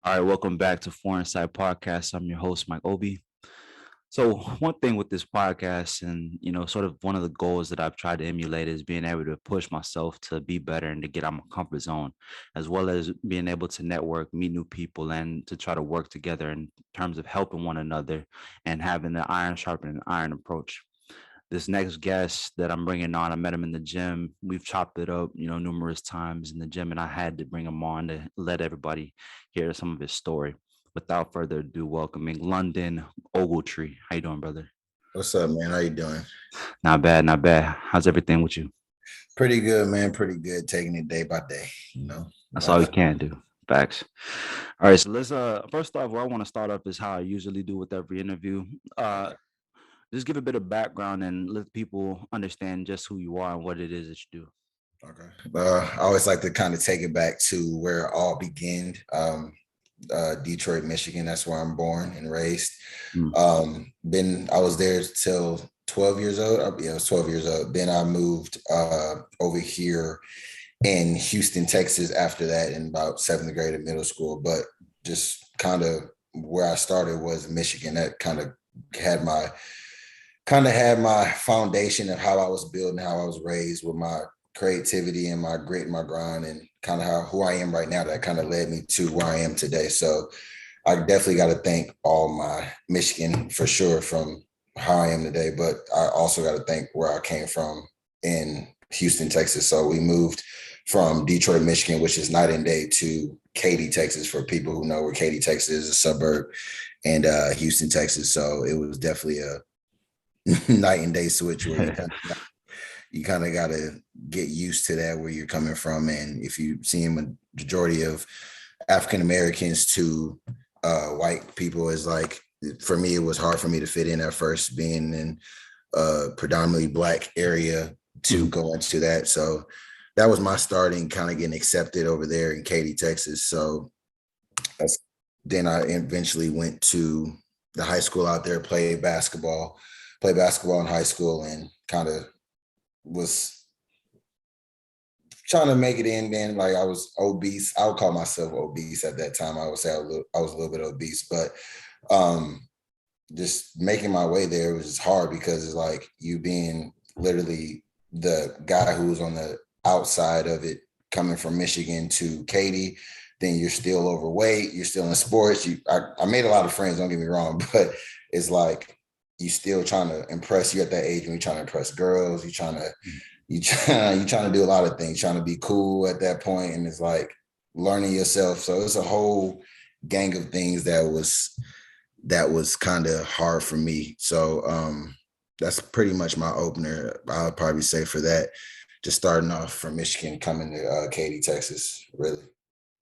All right, welcome back to Foreign Side Podcast. I'm your host, Mike Obi. So, one thing with this podcast, and sort of one of the goals that I've tried to emulate is being able to push myself to be better and to get out my comfort zone, as well as being able to network, meet new people, and to try to work together in terms of helping one another and having the iron sharpening iron approach. This next guest that I'm bringing on, I met him in the gym. We've chopped it up, numerous times in the gym, and I had to bring him on to let everybody hear some of his story. Without further ado, welcoming London Ogletree. How you doing, brother? What's up, man? How you doing? Not bad, not bad. How's everything with you? Pretty good, man. Pretty good. Taking it day by day. You know, That's all you life. can do. Facts. All right, so let's first off, where I want to start off is how I usually do with every interview. Okay. Just give a bit of background and let people understand just who you are and what it is that you do. Okay. I always like to kind of take it back to where it all began. Detroit, Michigan. That's where I'm born and raised. Mm. I was there till 12 years old. Yeah, I was 12 years old. Then I moved over here in Houston, Texas after that in about seventh grade of middle school. But just kind of where I started was Michigan. That kind of had my foundation of how I was built and how I was raised with my creativity and my grit and my grind and kind of who I am right now. That kind of led me to where I am today. So I definitely got to thank all my Michigan for sure from how I am today, but I also got to thank where I came from in Houston, Texas. So we moved from Detroit, Michigan, which is night and day, to Katy, Texas, for people who know where Katy, Texas is, a suburb, and Houston, Texas. So it was definitely a night and day switch where you kind of got to get used to that where you're coming from. And if you see a majority of African Americans to white people, is like, for me, it was hard for me to fit in at first, being in a predominantly black area to Mhm. go into that. So that was my starting kind of getting accepted over there in Katy, Texas. So that's, then I eventually went to the high school out there, played basketball in high school, and kind of was trying to make it in. Then, like, I was obese. I would call myself obese at that time. I would say I was a little bit obese, but um, just making my way there was hard because it's like you being literally the guy who was on the outside of it, coming from Michigan to Katy. Then you're still overweight. You're still in sports. I made a lot of friends. Don't get me wrong, but it's like you still trying to impress. You at that age when you're trying to impress girls. You trying to do a lot of things. Trying to be cool at that point, and it's like learning yourself. So it's a whole gang of things that was kind of hard for me. So that's pretty much my opener. I'll probably say for that, just starting off from Michigan, coming to Katy, Texas, really.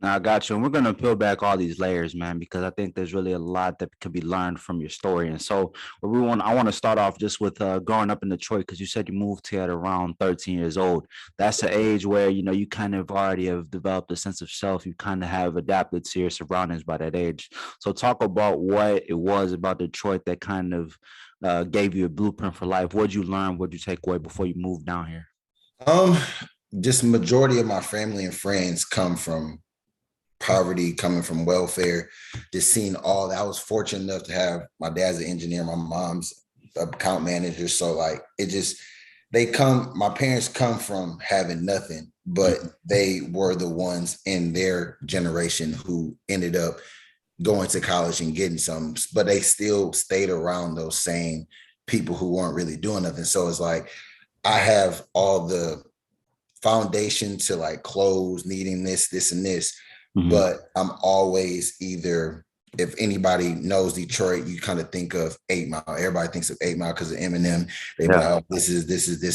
Now I got you. And we're gonna peel back all these layers, man, because I think there's really a lot that could be learned from your story. And so I want to start off just with growing up in Detroit, because you said you moved here at around 13 years old. That's the age where you kind of already have developed a sense of self. You kind of have adapted to your surroundings by that age. So talk about what it was about Detroit that kind of gave you a blueprint for life. What'd you learn? What'd you take away before you moved down here? Um, just majority of my family and friends come from poverty, coming from welfare, just seeing all that. I was fortunate enough to have my dad's an engineer, my mom's account manager. So like it just my parents come from having nothing, but Mhm. they were the ones in their generation who ended up going to college and getting some, but they still stayed around those same people who weren't really doing nothing. So it's like I have all the foundation to like clothes, needing this, and this, Mhm. but I'm always either, if anybody knows Detroit, you kind of think of 8 Mile. Everybody thinks of 8 Mile because of Eminem. They be like, Yeah. oh, this,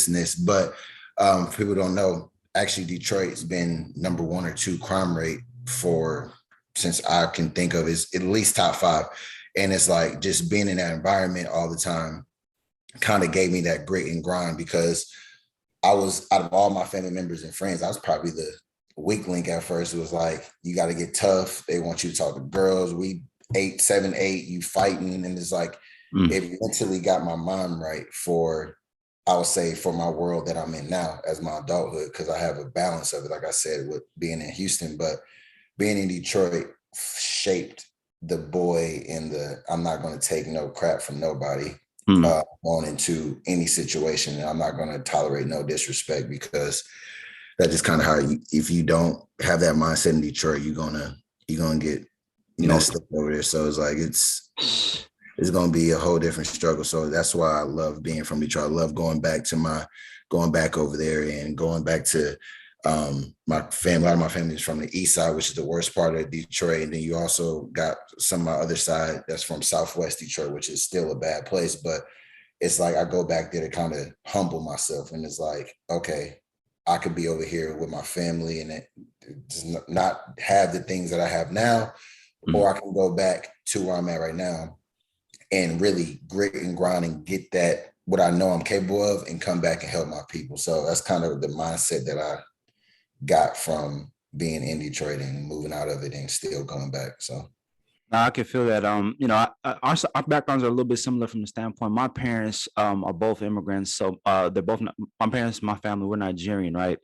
and this. But people don't know, actually, Detroit's been number one or two crime rate for, since I can think of, is at least top five. And it's like just being in that environment all the time kind of gave me that grit and grind, because I was, out of all my family members and friends, I was probably the weak link at first. It was like, you got to get tough. They want you to talk to girls. We 8, 7, 8, you fighting. And it's like, Mm. it mentally got my mind right for, I would say, for my world that I'm in now as my adulthood, because I have a balance of it, like I said, with being in Houston, but being in Detroit, shaped the boy in the I'm not going to take no crap from nobody Mm. on into any situation, and I'm not going to tolerate no disrespect, because that's just kind of how if you don't have that mindset in Detroit, you're gonna get No. messed up over there. So it's like it's gonna be a whole different struggle. So that's why I love being from Detroit. I love going back over there and going back to my family. A lot of my family is from the east side, which is the worst part of Detroit. And then you also got some of my other side that's from Southwest Detroit, which is still a bad place. But it's like I go back there to kind of humble myself. And it's like, okay, I could be over here with my family and just not have the things that I have now, Mm. or I can go back to where I'm at right now and really grit and grind and get that what I know I'm capable of and come back and help my people. So that's kind of the mindset that I got from being in Detroit and moving out of it and still coming back. So I can feel that. Our backgrounds are a little bit similar from the standpoint. My parents are both immigrants, so they're both my parents, my family. We're Nigerian, right?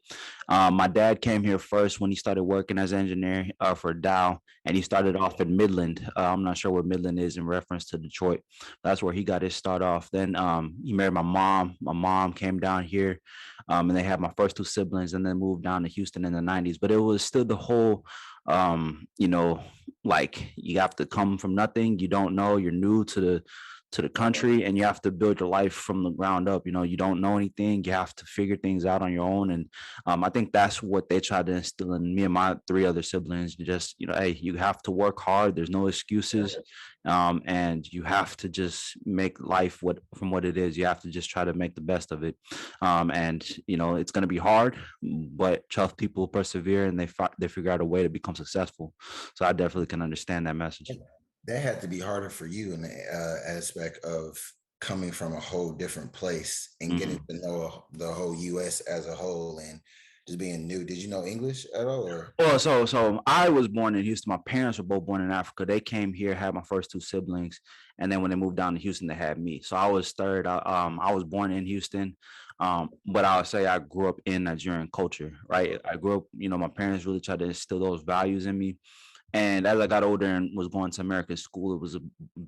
My dad came here first when he started working as an engineer for Dow, and he started off in Midland. I'm not sure where Midland is in reference to Detroit. That's where he got his start off. Then he married my mom. My mom came down here, and they had my first two siblings, and then moved down to Houston in the '90s. But it was still the whole, you know, like you have to come from nothing. You don't know, you're new to the country, and you have to build your life from the ground up. You don't know anything, you have to figure things out on your own. And I think that's what they tried to instill in me and my three other siblings. Just, hey, you have to work hard, there's no excuses. And you have to just make life what it is. You have to just try to make the best of it. And it's going to be hard, but tough people persevere, and they figure out a way to become successful. So I definitely can understand that message. that had to be harder for you in the aspect of coming from a whole different place and getting Mhm. to know the whole US as a whole and just being new. Did you know English at all? Or Well, so I was born in Houston. My parents were both born in Africa. They came here, had my first two siblings, and then when they moved down to Houston, they had me. So I was third. I was born in Houston, but I would say I grew up in Nigerian culture. Right, I grew up. My parents really tried to instill those values in me. And as I got older and was going to American school, it was a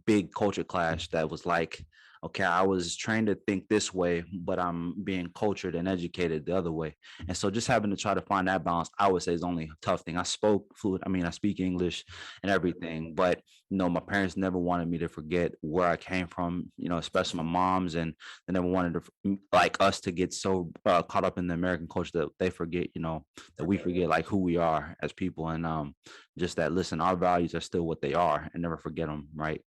big culture clash that was like, okay, I was trained to think this way, but I'm being cultured and educated the other way. And so just having to try to find that balance, I would say, is only a tough thing. I spoke fluent, I speak English and everything, but my parents never wanted me to forget where I came from, especially my moms, and they never wanted like us to get so caught up in the American culture that they forget, that we forget like who we are as people. And just that, listen, our values are still what they are, and never forget them, right?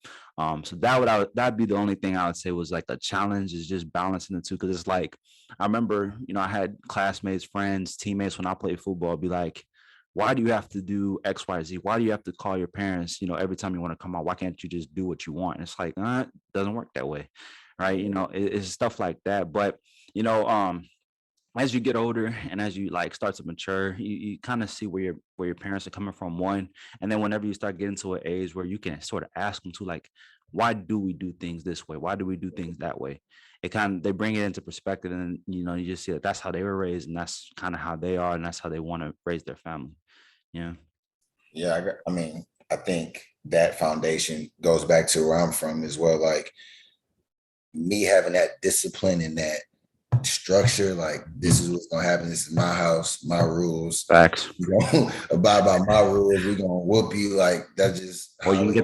So that'd be the only thing I would say was like a challenge, is just balancing the two. Because it's like, I remember, I had classmates, friends, teammates when I played football be like, why do you have to do XYZ? Why do you have to call your parents, every time you want to come out? Why can't you just do what you want? And it's like, it doesn't work that way, right? It's stuff like that. But you know, um, as you get older and as you like start to mature, you kind of see where your parents are coming from, one. And then whenever you start getting to an age where you can sort of ask them to, like, why do we do things this way, why do we do things that way, they bring it into perspective. And you just see that that's how they were raised, and that's kind of how they are, and that's how they want to raise their family. Yeah. yeah, I mean, I think that foundation goes back to where I'm from as well. Like me having that discipline and that structure, like this is Mhm. what's gonna happen. This is my house, my rules. Facts. You don't abide by my rules, we're gonna whoop you. Like that's just Or you how can it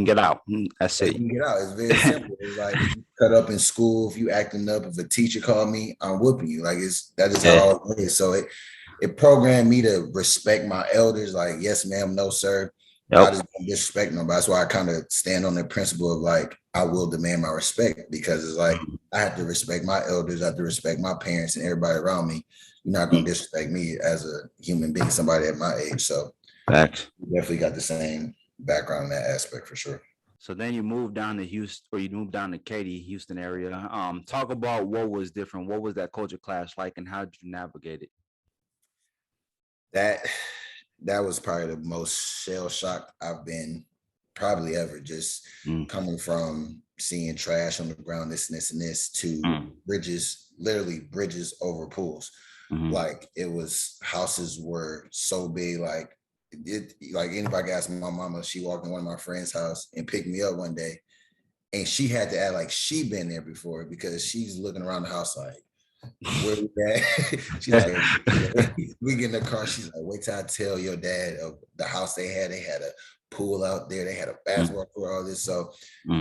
get out. That's you it. can get out. It's very simple. It's like if you cut up in school, if you acting up, if a teacher called me, I'm whooping you. Like that is Yeah. how it is. So it programmed me to respect my elders. Like, yes, ma'am, no, sir. I Yep. just don't disrespect nobody. That's why I kind of stand on the principle of like I will demand my respect, because it's like Mhm. I have to respect my elders, I have to respect my parents and everybody around me. You're not gonna disrespect me as a human being, somebody at my age. So Facts. we definitely got the same background in that aspect for sure. So then you moved down to Houston, or you moved down to Katy, Houston area. Talk about what was different. What was that culture clash like, and how did you navigate it? That that was probably the most shell shocked I've been probably ever. Just Mm. coming from seeing trash on the ground, this and this, to Mm. bridges, literally bridges over pools. Mhm. Like it was houses were so big, like like anybody asked my mama, she walked in one of my friend's house and picked me up one day, and she had to act like she been there before because she's looking around the house like, where we at? She's like, we get in the car. She's like, wait till I tell your dad of the house they had. They had a pool out there. They had a basketball court, all this. So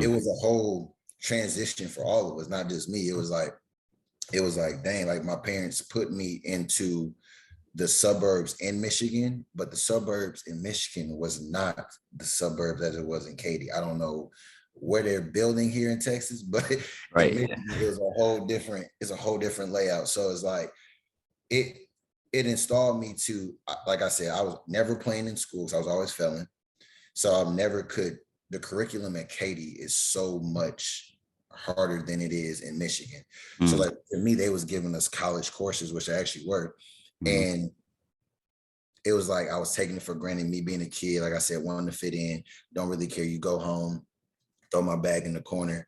it was a whole transition for all of us, not just me. It was like, dang, like my parents put me into the suburbs in Michigan, but the suburbs in Michigan was not the suburbs as it was in Katy. I don't know where they're building here in Texas, but in Right. Michigan it was it's a whole different layout. So it's like it it installed me to, like I said, I was never playing in schools. I was always failing. So I never could. The curriculum at Katy is so much harder than it is in Michigan. So Mm, like to me, they was giving us college courses, which I actually were. mm, And it was like I was taking it for granted, me being a kid, like I said, wanting to fit in, don't really care. You go home, throw my bag in the corner,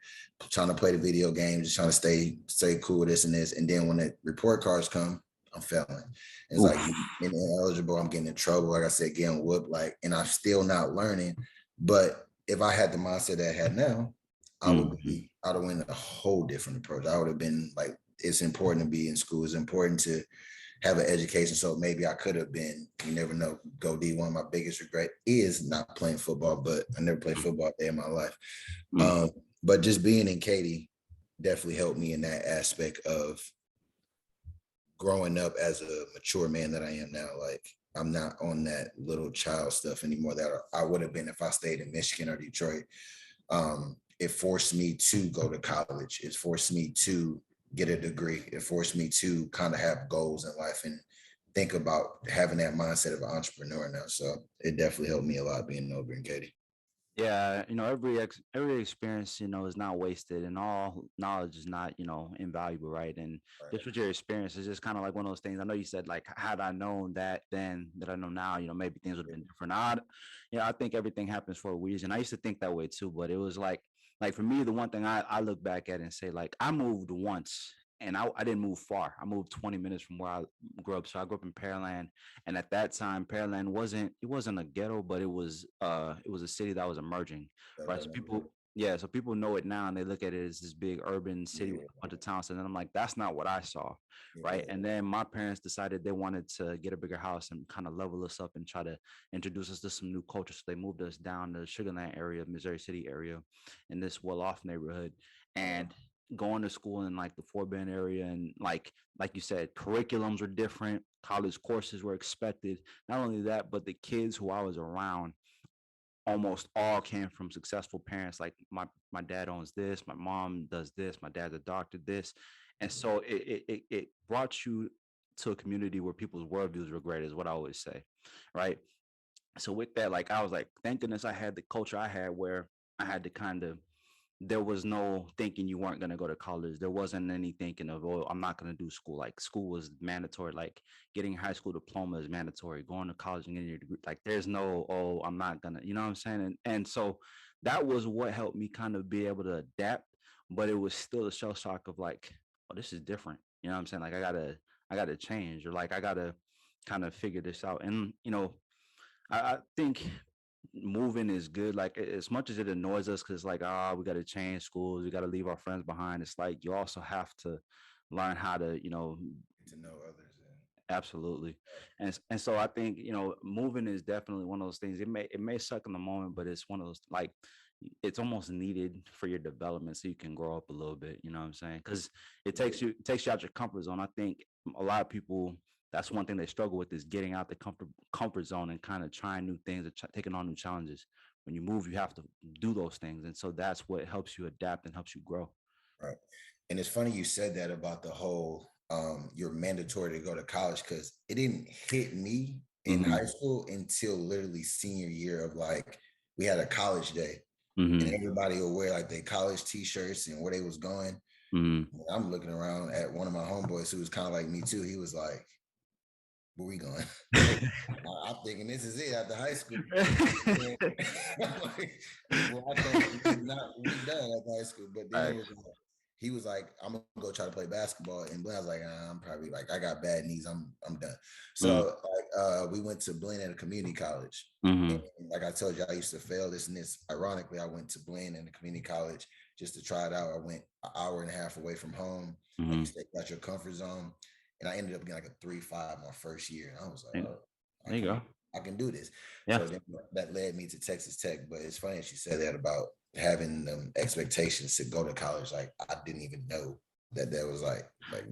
trying to play the video game, just trying to stay cool, this and this. And then when the report cards come, I'm failing. And it's like oof. ineligible, I'm getting in trouble, like I said, getting whooped, like, and I'm still not learning. But if I had the mindset that I had now, Mhm. I'd have went a whole different approach. I would have been like, it's important to be in school. It's important to have an education. So maybe I could have been, you never know, go D1. My biggest regret is not playing football, but I never played football a day in my life. Mm, But just being in Katy definitely helped me in that aspect of growing up as a mature man that I am now. Like I'm not on that little child stuff anymore that I would have been if I stayed in Michigan or Detroit. It forced me to go to college. It forced me to get a degree. It forced me to kind of have goals in life and think about having that mindset of an entrepreneur now. So it definitely helped me a lot being over in Katy. yeah, every experience, is not wasted, and all knowledge is not, invaluable, right? And Right. just with your experience, it's just kind of like one of those things. I know you said like, had I known that then that I know now, maybe things would have been different. I think everything happens for a reason. I used to think that way too, but it was like for me, the one thing I look back at and say like, I moved once. And I didn't move far. I moved 20 minutes from where I grew up. So I grew up in Pearland, and at that time, Pearland wasn't a ghetto, but it was a city that was emerging, right? So people know it now, and they look at it as this big urban city with Yeah, a bunch of towns. And then I'm like, that's not what I saw, right? yeah, And then my parents decided they wanted to get a bigger house and kind of level us up and try to introduce us to some new culture. So they moved us down to Sugarland area, Missouri City area, in this well-off neighborhood, and going to school in like the Fort Bend area, and like you said, curriculums were different, college courses were expected. Not only that, but the kids who I was around almost all came from successful parents. Like my dad owns this, my mom does this, my dad's a doctor, this. And so it brought you to a community where people's worldviews were great, is what I always say. Right. So with that, like I was like, thank goodness I had the culture I had where I had to kind of, there was no thinking you weren't going to go to college. There wasn't any thinking of, oh, I'm not going to do school. Like school was mandatory. Like getting a high school diploma is mandatory. Going to college and getting your degree. Like there's no, oh, I'm not going to, you know what I'm saying? And so that was what helped me kind of be able to adapt. But it was still a shell shock of like, oh, this is different. You know what I'm saying? Like I gotta change, or like I gotta kind of figure this out. And I think moving is good. Like as much as it annoys us, because like, we got to change schools, we got to leave our friends behind. It's like you also have to learn how to, to know others. absolutely. And so I think moving is definitely one of those things. It may suck in the moment, but it's one of those like it's almost needed for your development so you can grow up a little bit. You know what I'm saying? Because it takes you out your comfort zone. I think a lot of people, that's one thing they struggle with, is getting out the comfort zone and kind of trying new things and taking on new challenges. When you move, you have to do those things, and so that's what helps you adapt and helps you grow. Right. And it's funny you said that about the whole you're mandatory to go to college because it didn't hit me in Hmm. high school until literally senior year of like we had a college day and Hmm. everybody would wear like their college t-shirts and where they was going. Hmm. And I'm looking around at one of my homeboys who was kind of like me too. He was like, where we going? I'm thinking this is it after high school. And I'm like, well, I thought we done after high school, but then it Right. was like, he was like, I'm gonna go try to play basketball. And Blaine was like, I'm probably like, I got bad knees. I'm done. Mm, So we went to Blaine at a community college. And mm-hmm. like I told you, I used to fail this and this. Ironically, I went to Blaine in the community college just to try it out. I went an hour and a half away from home. Like you Mm-hmm. said, got your comfort zone. And I ended up getting like a 3.5 my first year. And I was like, There oh, there you go. I can do this. Yeah. So then that led me to Texas Tech. But it's funny that you said that about having expectations to go to college. Like I didn't even know that was like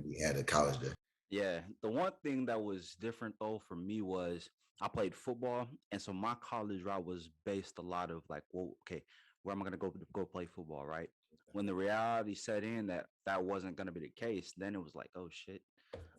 we had a college there. Yeah. The one thing that was different though for me was I played football, and so my college route was based a lot of like, well, okay, where am I gonna go play football, right? When the reality set in that that wasn't gonna be the case, then it was like, oh shit.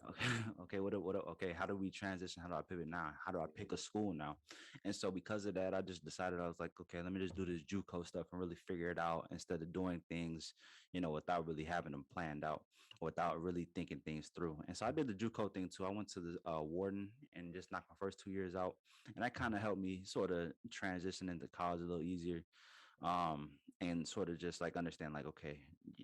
Okay, okay, okay, how do we transition? How do I pivot now? How do I pick a school now? And so because of that, I just decided I was like, okay, let me just do this JUCO stuff and really figure it out instead of doing things, without really having them planned out or without really thinking things through. And so I did the JUCO thing too. I went to the Warden and just knocked my first 2 years out, and that kind of helped me sort of transition into college a little easier, and sort of just like understand like, okay,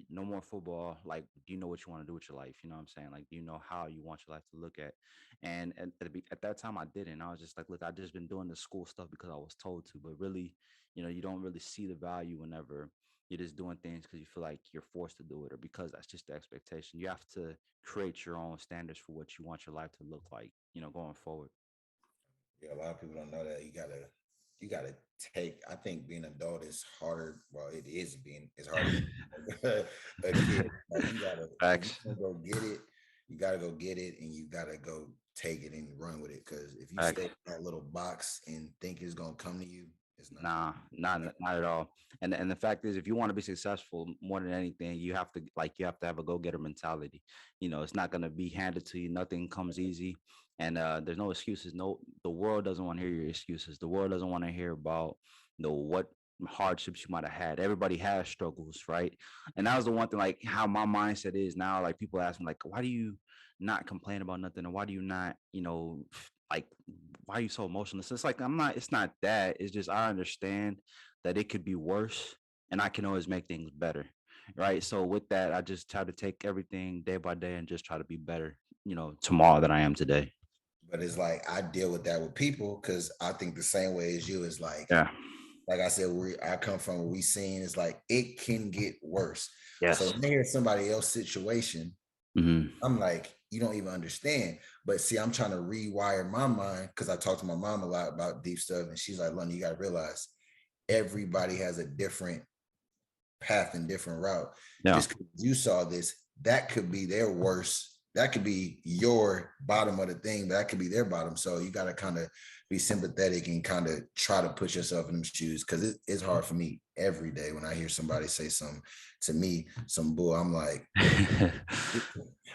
no more football. Like, do you know what you want to do with your life? You know what I'm saying? Like, do you know how you want your life to look at? And at that time I didn't. I was just like, look, I just been doing the school stuff because I was told to, but really, you don't really see the value whenever you're just doing things because you feel like you're forced to do it, or because that's just the expectation. You have to create your own standards for what you want your life to look like, going forward. Yeah, a lot of people don't know that you gotta take. I think being an adult is harder. Well, it is being it's harder than a kid. Like you gotta if you Facts. gonna go get it, you gotta go get it and you gotta go take it and run with it. Because if you stay Facts. in that little box and think it's gonna come to you, it's not. Nah, not at all. And the fact is, if you want to be successful, more than anything, you have to have a go getter mentality. It's not gonna be handed to you. Nothing comes easy, and there's no excuses. No, the world doesn't want to hear your excuses. The world doesn't want to hear about what hardships you might have had. Everybody has struggles, right? And that was the one thing, like how my mindset is now. Like people ask me, like, why do you not complain about nothing, or why do you not, like why are you so emotional? So it's like it's not that. It's just I understand that it could be worse and I can always make things better. Right. So with that, I just try to take everything day by day and just try to be better, tomorrow than I am today. But it's like I deal with that with people because I think the same way as you is Yeah. like I said, I come from where we seen is like it can get worse. So Yes. when I hear somebody else's situation, Hmm. I'm like, you don't even understand. But see, I'm trying to rewire my mind because I talk to my mom a lot about deep stuff, and she's like, London, you got to realize everybody has a different path and different route. Yeah. Just because you saw this, that could be their worst. That could be your bottom of the thing, but that could be their bottom. So you got to kind of be sympathetic and kind of try to put yourself in them shoes because it's hard for me every day when I hear somebody say something to me, some bull. I'm like,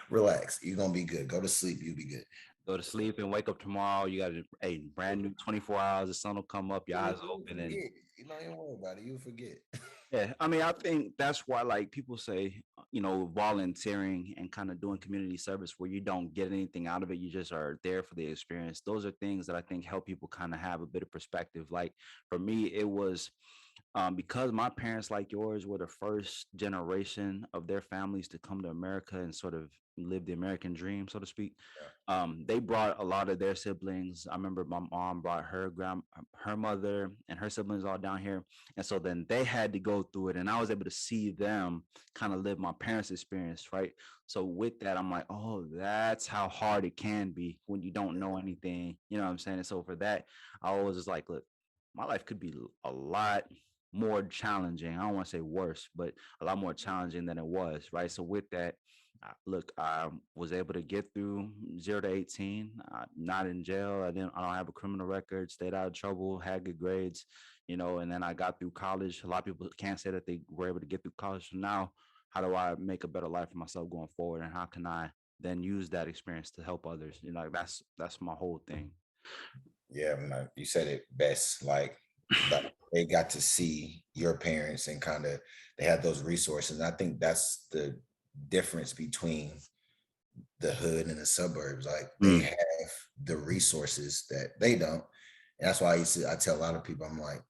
relax. You're gonna be good. Go to sleep. You'll be good. Go to sleep and wake up tomorrow. You got a brand new 24 hours. The sun will come up, your eyes You'll open, and forget. You don't even worry about it. You'll forget. yeah, I mean, I think that's why, like, people say, volunteering and kind of doing community service where you don't get anything out of it, you just are there for the experience. Those are things that I think help people kind of have a bit of perspective. Like for me, it was because my parents, like yours, were the first generation of their families to come to America and sort of live the American dream, so to speak. They brought a lot of their siblings. I remember my mom brought her mother and her siblings all down here, and so then they had to go through it, and I was able to see them kind of live my parents' experience, right? So with that, I'm like, oh, that's how hard it can be when you don't know anything. You know what I'm saying? And so for that, I always was like, look, my life could be a lot more challenging. I don't want to say worse, but a lot more challenging than it was, right? So with that, look, I was able to get through 0 to 18, not in jail. I don't have a criminal record, stayed out of trouble, had good grades, and then I got through college. A lot of people can't say that they were able to get through college. So now, how do I make a better life for myself going forward? And how can I then use that experience to help others? That's my whole thing. Yeah, man, you said it best. Like they got to see your parents and kind of they had those resources. And I think that's the difference between the hood and the suburbs. Like they Mm, have the resources that they don't. And that's why I tell a lot of people, I'm like,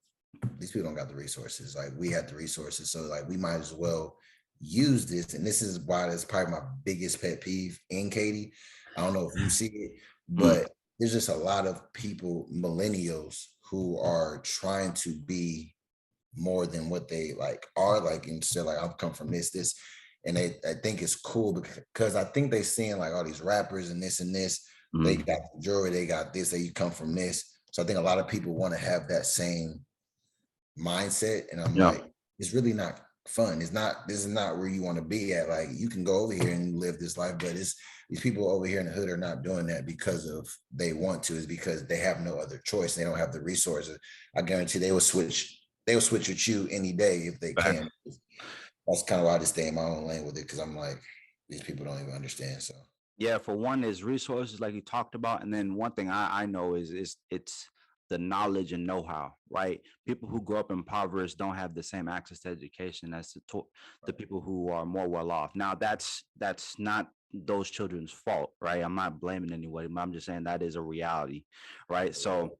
these people don't got the resources. Like we had the resources. So like we might as well use this, and this is why that's probably my biggest pet peeve in Katie. I don't know if you see it, Mm, but there's just a lot of people, millennials, who are trying to be more than what they like are, like, and say like I've come from this, and I think it's cool because I think they seeing like all these rappers and this, they mm, got the jewelry, they got this, they come from this. So I think a lot of people want to have that same mindset, and I'm yeah, like, it's really not fun. It's not, this is not where you want to be at. Like, you can go over here and live this life, but it's these people over here in the hood are not doing that because of they want to, is because they have no other choice. They don't have the resources. I guarantee they will switch with you any day if they facts. can. That's kind of why I just stay in my own lane with it, because I'm like, these people don't even understand. So Yeah, for one, is resources like you talked about, and then one thing I know is it's the knowledge and know-how, right? People who grow up impoverished don't have the same access to education as the people who are more well off. Now, that's not those children's fault, right? I'm not blaming anybody, but I'm just saying that is a reality, right? So,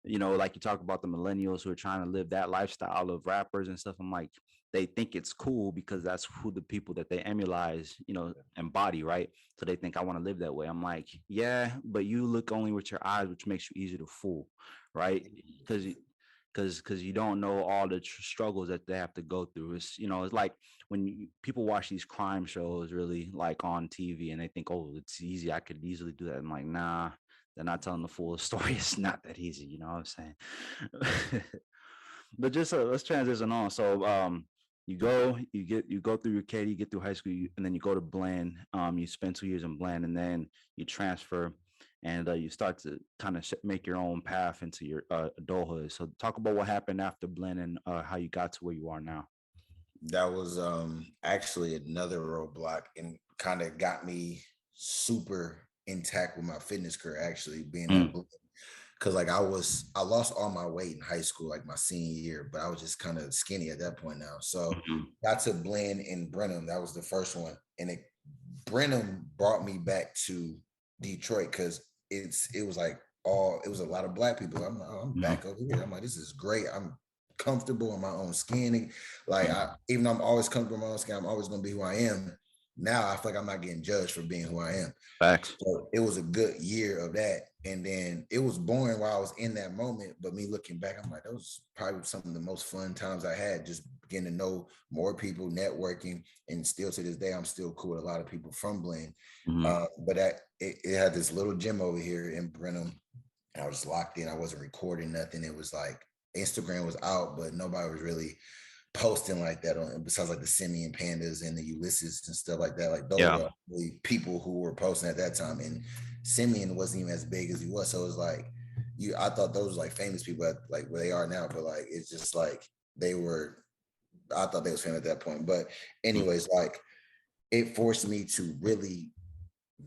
like you talk about the millennials who are trying to live that lifestyle of rappers and stuff. I'm like, they think it's cool because that's who the people that they emulate, embody, right? So they think I want to live that way. I'm like, yeah, but you look only with your eyes, which makes you easy to fool, right? Because because you don't know all the struggles that they have to go through. It's like when people watch these crime shows, really, like on TV, and they think, oh, it's easy, I could easily do that. I'm like, nah, they're not telling the full story. It's not that easy, you know what I'm saying? But just let's transition on. So you go through your Katy, you get through high school, and then you go to Bland. You spend 2 years in Bland, and then you transfer, and you start to kind of make your own path into your adulthood. So talk about what happened after Bland and how you got to where you are now. that was actually another roadblock, and kind of got me super intact with my fitness career, actually being at Mm, Blue. Because like I lost all my weight in high school, like my senior year, but I was just kind of skinny at that point now. So mhm, got to Blend in Brenham. That was the first one. And Brenham brought me back to Detroit because it was like it was a lot of black people. I'm like, oh, I'm mhm, back over here. I'm like, this is great. I'm comfortable in my own skin. And like, mhm. even though I'm always comfortable in my own skin, I'm always gonna be who I am. Now I feel like I'm not getting judged for being who I am. Facts. So it was a good year of that. And then it was boring while I was in that moment. But me looking back, I'm like, that was probably some of the most fun times I had, just getting to know more people, networking. And still to this day, I'm still cool with a lot of people from Blaine. Mhm. But it had this little gym over here in Brenham. And I was locked in. I wasn't recording nothing. It was like Instagram was out, but nobody was really posting like that on, besides like the Simeon Pandas and the Ulysses and stuff like that. Like those Yeah. were the people who were posting at that time. And Simeon wasn't even as big as he was. So it was like I thought those were like famous people at like where they are now, but like it's just like they were, I thought they was famous at that point. But Mm, anyways, like it forced me to really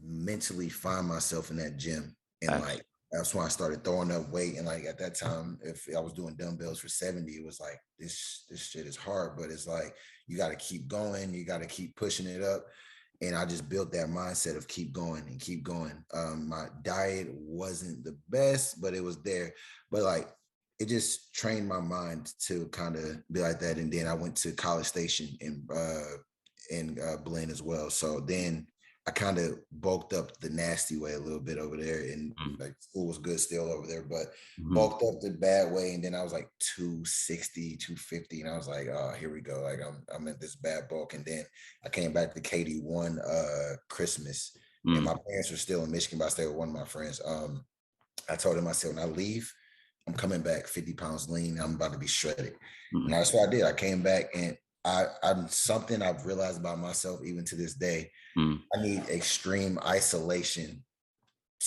mentally find myself in that gym. And facts. like that's when I started throwing up weight. And like at that time, if I was doing dumbbells for 70, it was like this shit is hard, but it's like you got to keep going, you got to keep pushing it up. And I just built that mindset of keep going and keep going. My diet wasn't the best, but it was there. But like it just trained my mind to kind of be like that. And then I went to College Station in Blaine as well. So then I kind of bulked up the nasty way a little bit over there, and Mm, like school was good still over there, but mhm. bulked up the bad way. And then I was like 260, 250, and I was like, oh, here we go. Like I'm in this bad bulk. And then I came back to KD1 Christmas, and Mm, my parents were still in Michigan, but I stayed with one of my friends. I told him, I said, when I leave, I'm coming back 50 pounds lean. I'm about to be shredded. And mm, that's what I did. I came back, and I'm something I've realized about myself even to this day. mm. I need extreme isolation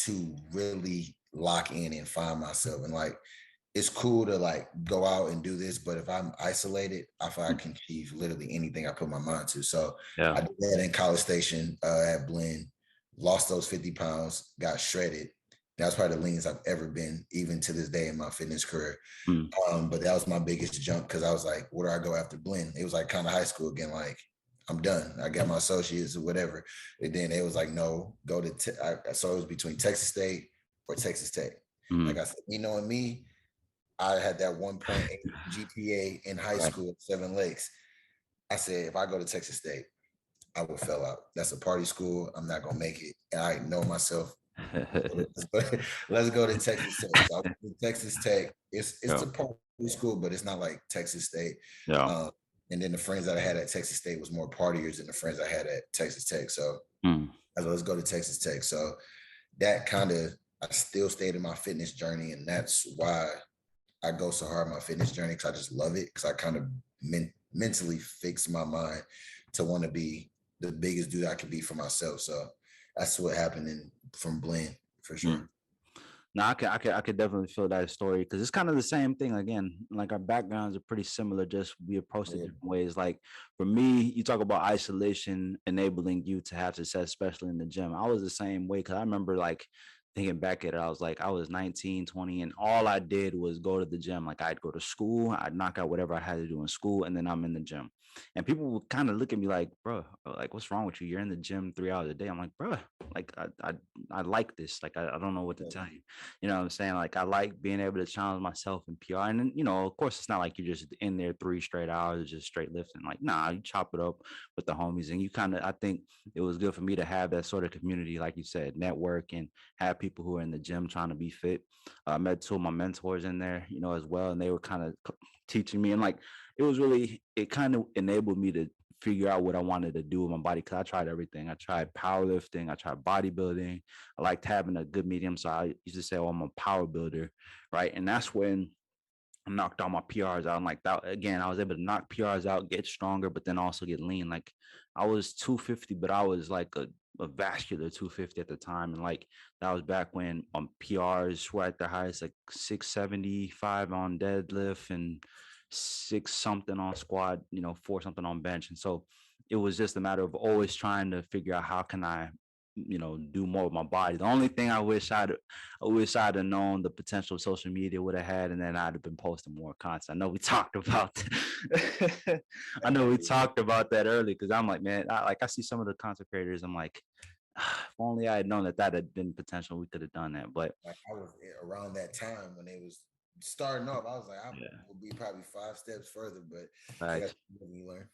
to really lock in and find myself. And like, it's cool to like go out and do this, but if I'm isolated, I feel I Mm. can achieve literally anything I put my mind to. So Yeah. I did that in College Station at Blend, lost those 50 pounds, got shredded. That's probably the leanest I've ever been, even to this day in my fitness career. Mm, But that was my biggest jump, because I was like, where do I go after Blend? It was like kind of high school again. Like, I'm done. I got my associates or whatever. And then it was like, no, go to, so it was between Texas State or Texas Tech. Like mm. I said, knowing me, I had that 1.8 GPA in high Right. school at Seven Lakes. I said, if I go to Texas State, I would fail out. That's a party school. I'm not gonna make it. And I know myself. Let's go to Texas Tech. So I went to Texas Tech. It's Yeah. a party school, but it's not like Texas State. Yeah. Um, and then the friends that I had at Texas State was more partiers than the friends I had at Texas Tech. So Mm. let's go to Texas Tech. So that kind of I still stayed in my fitness journey, and that's why I go so hard on my fitness journey because I just love it. Because I kind of mentally fix my mind to want to be the biggest dude I can be for myself. So that's what happened from Blend for sure. Mm. No, I could definitely feel that story because it's kind of the same thing. Again, like our backgrounds are pretty similar, just we approach it Yeah. different ways. Like for me, you talk about isolation enabling you to have success, especially in the gym. I was the same way because I remember like thinking back at it, I was 19, 20, and all I did was go to the gym. Like I'd go to school, I'd knock out whatever I had to do in school, and then I'm in the gym. And people would kind of look at me like, bro, like what's wrong with you? You're in the gym 3 hours a day. I'm like, bro, like I like this. Like I don't know what to tell you. You know what I'm saying? Like I like being able to challenge myself in PR. And then, of course, it's not like you're just in there 3 straight hours, just straight lifting. Like, nah, you chop it up with the homies. And you kind of, I think it was good for me to have that sort of community, like you said, network and have people who are in the gym trying to be fit. I met two of my mentors in there, as well. And they were kind of teaching me. And like, it kind of enabled me to figure out what I wanted to do with my body because I tried everything. I tried powerlifting, I tried bodybuilding. I liked having a good medium. So I used to say, oh, I'm a power builder. Right. And that's when I knocked all my PRs out. And like that again, I was able to knock PRs out, get stronger, but then also get lean. Like I was 250, but I was like a vascular 250 at the time. And like that was back when PRs were at their highest, like 675 on deadlift and six something on squat, four something on bench. And so it was just a matter of always trying to figure out how can I do more with my body. The only thing I wish I'd have known the potential social media would have had, and then I'd have been posting more content. I know we talked about I know we talked about that earlier because I'm like, man, I see some of the content creators. I'm like, if only I had known that had been potential, we could have done that. But Like I was around that time when they was starting off. I was like, I yeah, will be probably 5 steps further, but hey, facts. that's what you learn.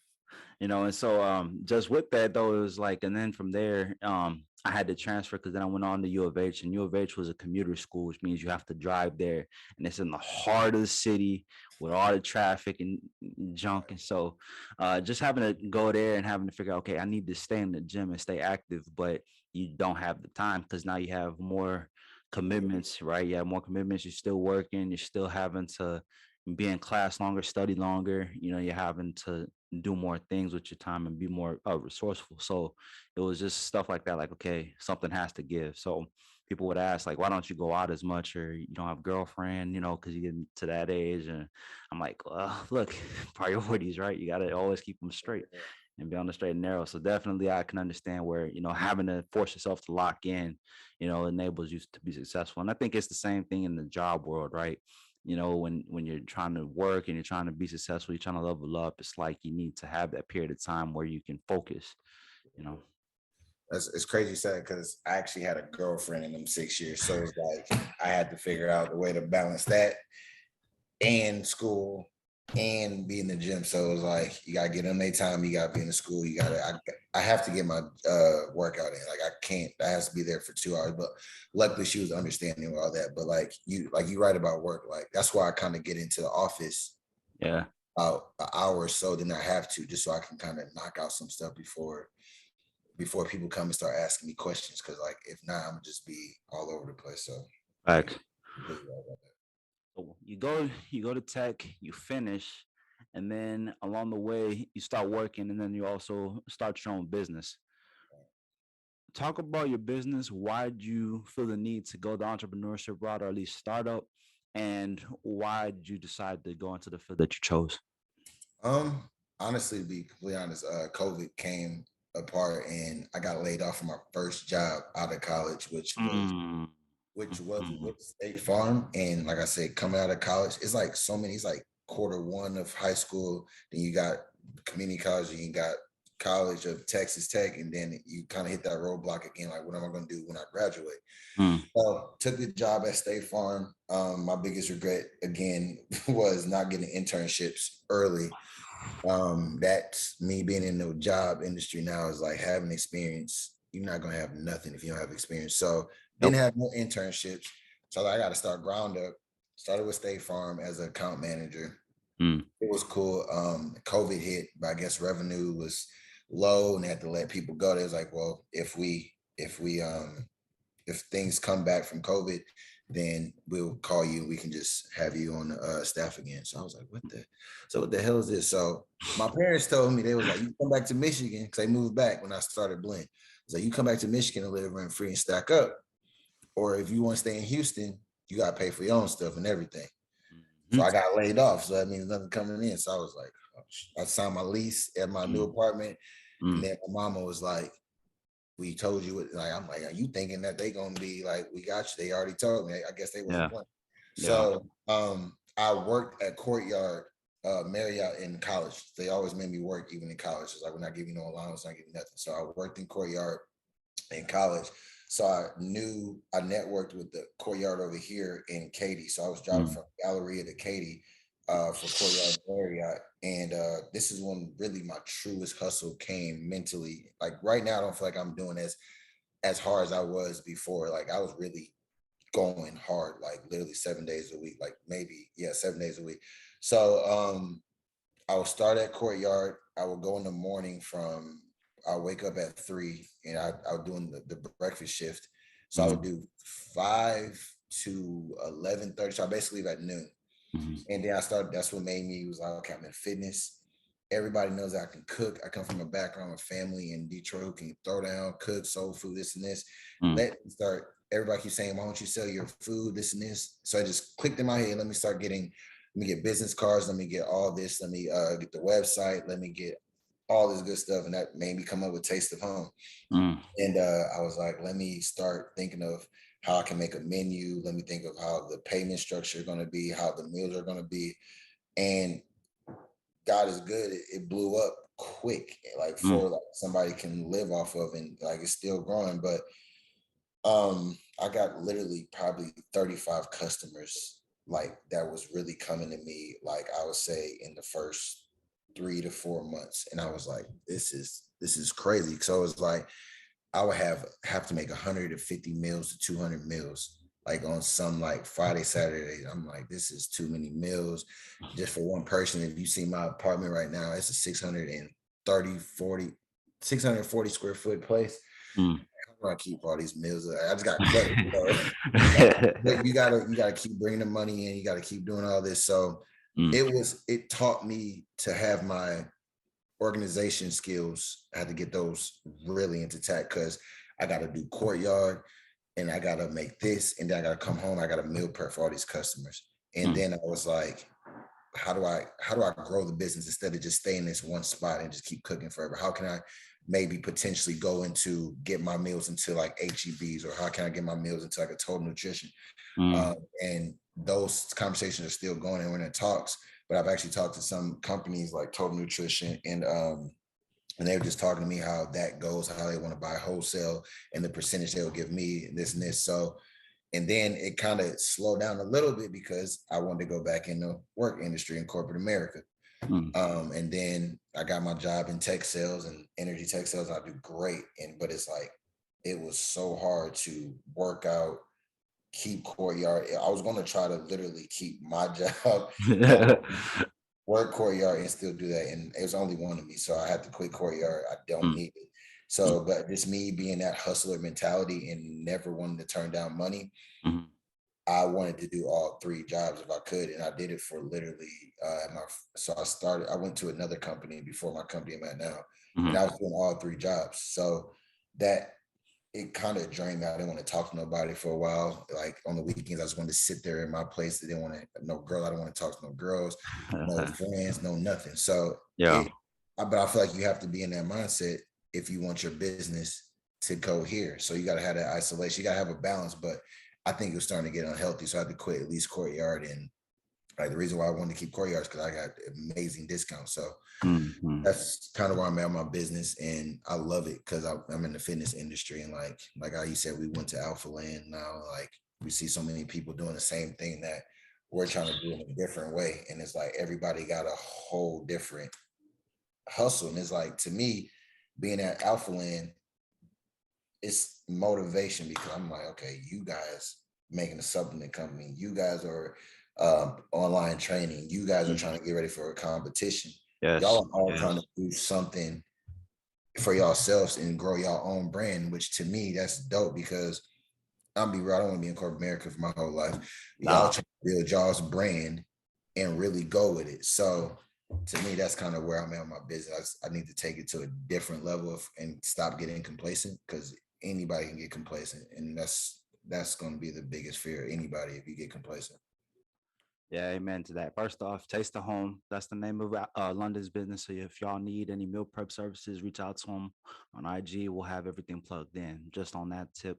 And so just with that though, it was like, and then from there I had to transfer because then I went on to U of H, and U of H was a commuter school, which means you have to drive there, and it's in the heart of the city with all the traffic and junk. And so just having to go there and having to figure out, okay, I need to stay in the gym and stay active, but you don't have the time because now you have more commitments, right? You have more commitments, you're still working, you're still having to be in class longer, study longer, you're having to do more things with your time and be more resourceful. So it was just stuff like that. Like, okay, something has to give. So people would ask, like, why don't you go out as much, or you don't have a girlfriend, because you get to that age. And I'm like, well, look, priorities, right? You got to always keep them straight and be on the straight and narrow. So definitely I can understand where, having to force yourself to lock in, enables you to be successful. And I think it's the same thing in the job world, right? When you're trying to work and you're trying to be successful, you're trying to level up, it's like you need to have that period of time where you can focus, you know. It's crazy sad because I actually had a girlfriend in them 6 years. So it's like I had to figure out a way to balance that and school and be in the gym. So it's like you gotta get in their time, you gotta be in the school, I have to get my workout in. Like I has to be there for 2 hours. But luckily she was understanding with all that. But like you write about work, like that's why I kind of get into the office Yeah. about an hour or so, then I have to, just so I can kind of knock out some stuff before people come and start asking me questions. Cause like if not, I'm gonna just be all over the place. So Like, completely right about that. so you go to tech, you finish, and then along the way you start working, and then you also start your own business. Talk about your business. Why did you feel the need to go the entrepreneurship route, or at least startup? And why did you decide to go into the field that you chose? Um, Honestly, to be completely honest, COVID came apart and I got laid off from my first job out of college, Mm, which was mm, with State Farm. And like I said, coming out of college, it's like so many, it's like quarter one of high school, then you got community college, and you got college of Texas Tech, and then you kind of hit that roadblock again. Like, what am I going to do when I graduate? mm, Took the job at State Farm. My biggest regret again was not getting internships early. That's me being in the job industry now is like having experience. You're not gonna have nothing if you don't have experience. So Yep. didn't have no internships. So I got to start ground up. Started with State Farm as an account manager. Mm. It was cool. COVID hit, but I guess revenue was low and they had to let people go. They was like, well, if things come back from COVID, then we'll call you. We can just have you on the staff again. So I was like, what the hell is this? So my parents told me, they was like, you come back to Michigan, because they moved back when I started Blend. It's like, you come back to Michigan and live rent free and stack up. Or if you want to stay in Houston, you got to pay for your own stuff and everything. So I got laid off. So that means nothing coming in. So I was like, I signed my lease at my new apartment. And then my mama was like, we told you what, like, I'm like, are you thinking that they gonna be like, we got you? They already told me. I guess they wasn't playing. Yeah. So I worked at Courtyard Marriott in college. They always made me work even in college. It's like, we're not giving you no allowance, not giving nothing. So I worked in Courtyard in college. So I networked with the Courtyard over here in Katy. So I was driving from Galleria to Katy for Courtyard Marriott. And this is when really my truest hustle came mentally. Like right now, I don't feel like I'm doing as hard as I was before. Like I was really going hard, like literally 7 days a week, like maybe, 7 days a week. So I would start at Courtyard. I would go in the morning I'll wake up at 3 and I was doing the breakfast shift. So I would do 5 to 11:30. So I basically leave at noon. And then that's what made me was like, okay, I'm in fitness. Everybody knows I can cook. I come from a background of family in Detroit who can throw down, cook, soul food, this and this. Let me start. Everybody keeps saying, why don't you sell your food, this and this? So I just clicked in my head, let me get business cards, let me get all this, let me get the website, let me get all this good stuff. And that made me come up with Taste of Home. And I was like, let me start thinking of how I can make a menu. Let me think of how the payment structure is going to be, how the meals are going to be. And God is good. It blew up quick, like for like somebody can live off of, and like it's still growing. But I got literally probably 35 customers like that was really coming to me, like I would say in the first 3 to 4 months. And I was like, this is crazy. So it's like I would have to make 150 meals to 200 meals like on some like Friday, Saturday. I'm like, this is too many meals just for one person. If you see my apartment right now, it's a 640 square foot place. I keep all these meals. I just got cluttered. But you gotta keep bringing the money in. You gotta keep doing all this. So it taught me to have my organization skills. I had to get those really into tact because I got to do Courtyard and I got to make this, and then I got to come home. I got to meal prep for all these customers. And then I was like, how do I grow the business instead of just staying in this one spot and just keep cooking forever? How can I maybe potentially go into get my meals into like HEBs, or how can I get my meals into like a Total Nutrition? And those conversations are still going and we're in talks, but I've actually talked to some companies like Total Nutrition and they were just talking to me how that goes, how they want to buy wholesale and the percentage they'll give me and this and this. So, and then it kind of slowed down a little bit because I wanted to go back in the work industry in corporate America. And then I got my job in tech sales and energy tech sales. I do great. But it's like, it was so hard to work out, keep Courtyard. I was going to try to literally keep my job, work Courtyard and still do that. And it was only one of me. So I had to quit Courtyard. I don't need it. So, but just me being that hustler mentality and never wanting to turn down money, I wanted to do all 3 jobs if I could. And I did it for literally, so I went to another company before my company I'm at now, and I was doing all 3 jobs. So that, it kind of drained me. I didn't want to talk to nobody for a while. Like on the weekends, I just wanted to sit there in my place. I didn't want to, no girl. I don't want to talk to no girls, no friends, no nothing. So but I feel like you have to be in that mindset if you want your business to go here. So you got to have that isolation. You got to have a balance. But I think it was starting to get unhealthy. So I had to quit at least Courtyard. And like the reason why I wanted to keep Courtyard is because I got amazing discounts. So that's kind of where I'm at my business, and I love it because I'm in the fitness industry. And like how you said, we went to Alpha Land. Now like we see so many people doing the same thing that we're trying to do in a different way, and it's like everybody got a whole different hustle. And it's like, to me, being at Alpha Land, it's motivation, because I'm like, okay, you guys making a supplement company, you guys are online training, you guys are Mhm. trying to get ready for a competition. Yes. Y'all are all trying Yes. to do something for yourselves and grow your own brand, which to me, that's dope, because I'm be real, I don't want to be in corporate America for my whole life. Y'all Nah. trying to build y'all's brand and really go with it. So to me, that's kind of where I'm at with my business. I need to take it to a different level and stop getting complacent, because anybody can get complacent, and that's going to be the biggest fear of anybody if you get complacent. Yeah, amen to that. First off, Taste the Home. That's the name of London's business. So if y'all need any meal prep services, reach out to them on IG. We'll have everything plugged in just on that tip.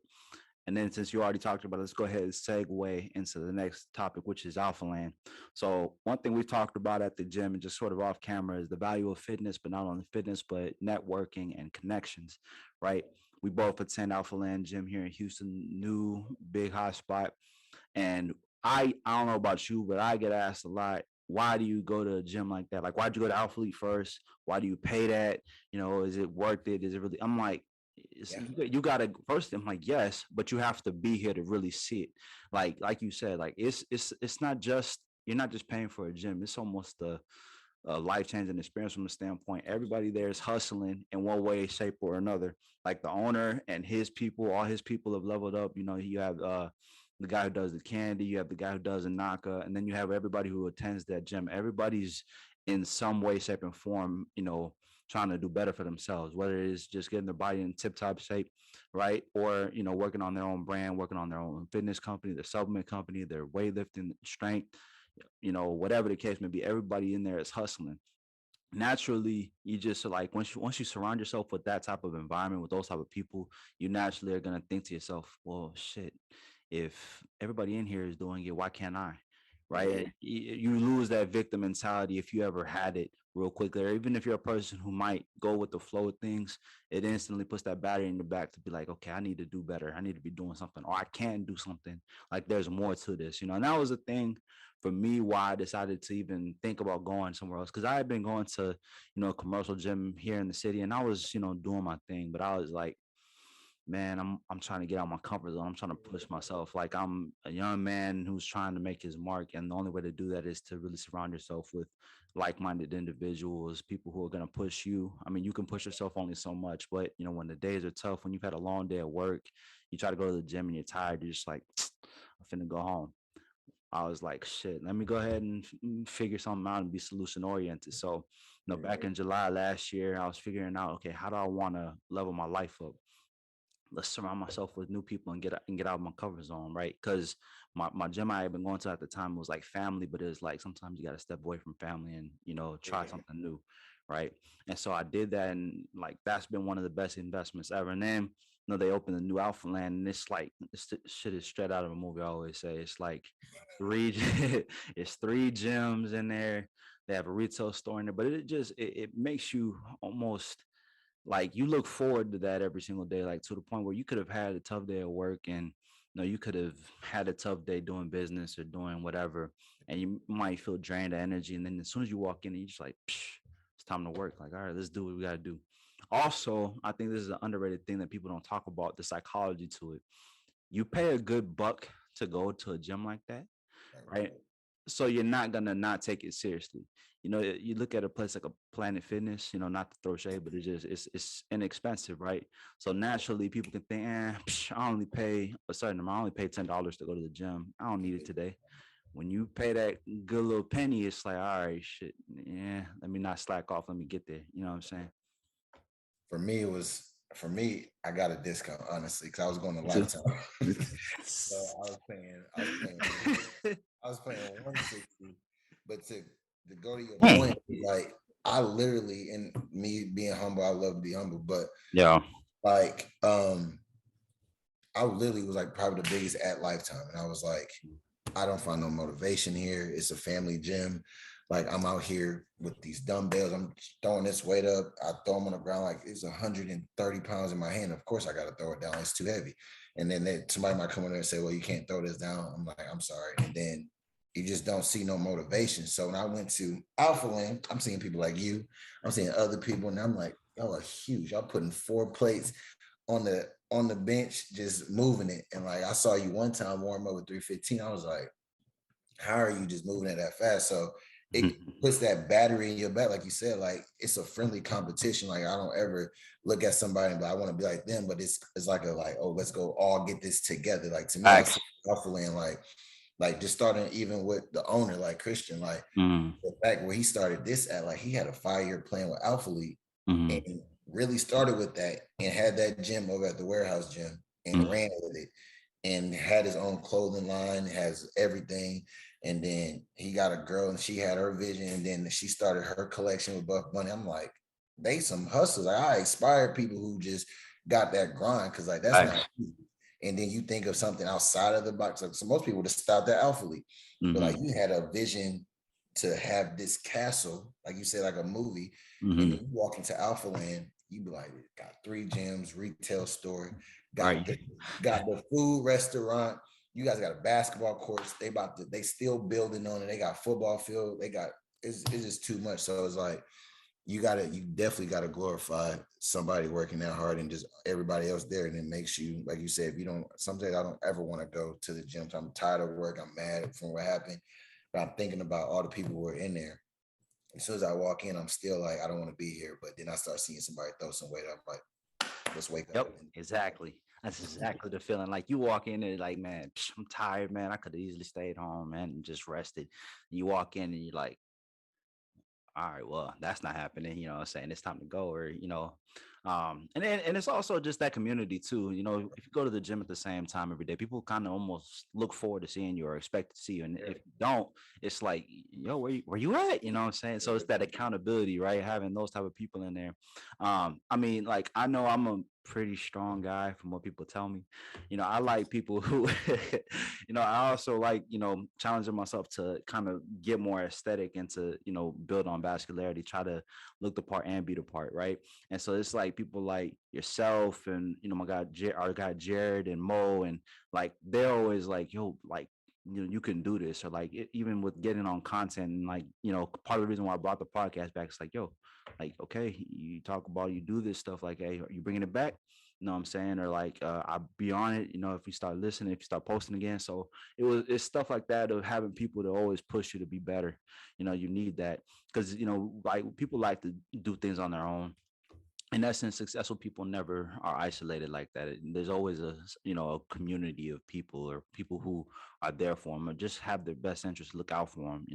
And then since you already talked about it, let's go ahead and segue into the next topic, which is Alpha Land. So one thing we talked about at the gym and just sort of off camera is the value of fitness, but not only fitness, but networking and connections, right? We both attend Alpha Land Gym here in Houston, new big hot spot. And I don't know about you, but I get asked a lot, why do you go to a gym like that? Like, why'd you go to Alphalete first? Why do you pay that? Is it worth it? Is it really? I'm like, Yeah. you gotta first. I'm like, yes, but you have to be here to really see it. Like you said, like it's not just you're not just paying for a gym. It's almost a life changing experience from the standpoint. Everybody there is hustling in one way, shape, or another. Like the owner and his people, all his people have leveled up. You have the guy who does the candy, you have the guy who does the naka, and then you have everybody who attends that gym. Everybody's in some way, shape, and form, trying to do better for themselves, whether it's just getting their body in tip top shape, right? Or, working on their own brand, working on their own fitness company, their supplement company, their weightlifting strength, whatever the case may be, everybody in there is hustling. Naturally, you just like once you surround yourself with that type of environment, with those type of people, you naturally are gonna think to yourself, well, shit, if everybody in here is doing it, why can't I? Right? You lose that victim mentality if you ever had it real quickly, or even if you're a person who might go with the flow of things, it instantly puts that battery in the back to be like, okay, I need to do better. I need to be doing something, or I can do something. Like there's more to this, and that was the thing for me why I decided to even think about going somewhere else. Cause I had been going to, a commercial gym here in the city and I was, doing my thing, but I was like, man, I'm trying to get out my comfort zone. I'm trying to push myself. Like I'm a young man who's trying to make his mark. And the only way to do that is to really surround yourself with like-minded individuals, people who are going to push you. I mean, you can push yourself only so much, but when the days are tough, when you've had a long day at work, you try to go to the gym and you're tired, you're just like, I'm finna go home. I was like, shit, let me go ahead and figure something out and be solution oriented. So, back in July last year, I was figuring out, okay, how do I want to level my life up? Let's surround myself with new people and get out of my comfort zone, right? Because my gym I had been going to at the time was like family, but it was like sometimes you got to step away from family and try something new, right? And so I did that, and like that's been one of the best investments ever. And then they opened a new Alpha Land, and it's like this shit is straight out of a movie. I always say it's like three, it's three gyms in there. They have a retail store in there, but it makes you almost like you look forward to that every single day, like to the point where you could have had a tough day at work and you could have had a tough day doing business or doing whatever, and you might feel drained of energy. And then as soon as you walk in, you're just like, psh, it's time to work. Like, all right, let's do what we got to do. Also, I think this is an underrated thing that people don't talk about, the psychology to it. You pay a good buck to go to a gym like that, right? So you're not gonna not take it seriously. You look at a place like a Planet Fitness, not to throw shade, but it's inexpensive, right? So naturally people can think, psh, I only pay a certain amount, I only pay $10 to go to the gym. I don't need it today. When you pay that good little penny, it's like, all right, shit, yeah, let me not slack off, let me get there. You know what I'm saying? For me, I got a discount, honestly, because I was going to Me too. Lifetime. Me too. So I was paying 160. But to go to your Hey. point, like I literally, and me being humble, I love to be humble, but Yeah. like I literally was like probably the biggest at Lifetime. And I was like, I don't find no motivation here. It's a family gym. Like I'm out here with these dumbbells. I'm throwing this weight up. I throw them on the ground like it's 130 pounds in my hand. Of course, I got to throw it down. It's too heavy. And then somebody might come in there and say, well, you can't throw this down. I'm like, I'm sorry. And then you just don't see no motivation. So when I went to Alpha Land, I'm seeing people like you, I'm seeing other people, and I'm like, y'all are huge. Y'all putting 4 plates on the bench, just moving it. And like I saw you one time warm up with 315. I was like, how are you just moving it that fast? So it puts that battery in your back, like you said, like it's a friendly competition. Like I don't ever look at somebody and be, I want to be like them, but it's like a like, oh, let's go all get this together. Like to me, I Facts. see Alpha Land like just starting even with the owner, like Christian, like Mm, the fact where he started this at, like he had a 5-year plan with Alpha League and mm, really started with that and had that gym over at the warehouse gym and mm, ran with it and had his own clothing line, has everything. And then he got a girl and she had her vision. And then she started her collection with Buff Bunny. I'm like, they some hustlers. Like, I inspire people who just got that grind because like that's not facts. easy. And then you think of something outside of the box. Like, so most people would have stopped at Alpha League, but like Mm-hmm. you had a vision to have this castle, like you said, like a movie, and then Mm-hmm. you walk into Alpha Land, you be like, got 3 gyms, retail store, got Right. the food restaurant. You guys got a basketball course. They still building on it. They got football field. They got it's just too much. So it's like you definitely gotta glorify somebody working that hard and just everybody else there. And it makes you, like you said, if you don't, some days I don't ever want to go to the gym. I'm tired of work. I'm mad from what happened. But I'm thinking about all the people who are in there. As soon as I walk in, I'm still like, I don't want to be here. But then I start seeing somebody throw some weight. I'm like, let's wake up. Yep. Exactly. That's exactly the feeling. Like you walk in there, like, man, I'm tired, man. I could have easily stayed home, man, and just rested. You walk in and you're like, all right, well, that's not happening. You know what I'm saying? It's time to go. Or, and then and it's also just that community too. You know, if you go to the gym at the same time every day, people kind of almost look forward to seeing you or expect to see you. And if you don't, it's like, yo, where you at? You know what I'm saying? So it's that accountability, right? Having those type of people in there. I mean, like I know I'm a pretty strong guy from what people tell me. You know, I like people who I also like, challenging myself to kind of get more aesthetic and to, build on vascularity, try to look the part and be the part, right? And so it's like people like yourself and, my guy, our guy Jared and Mo, and like they're always like, yo, like, you can do this, or like even with getting on content and like, part of the reason why I brought the podcast back is like, yo, like, okay, you talk about, you do this stuff, like, hey, are you bringing it back? You know what I'm saying? Or like, I'll be on it, if you start listening, if you start posting again. So it's stuff like that of having people to always push you to be better. You need that because, like people like to do things on their own. In essence, successful people never are isolated like that. There's always a community of people or people who are there for them or just have their best interest, look out for them.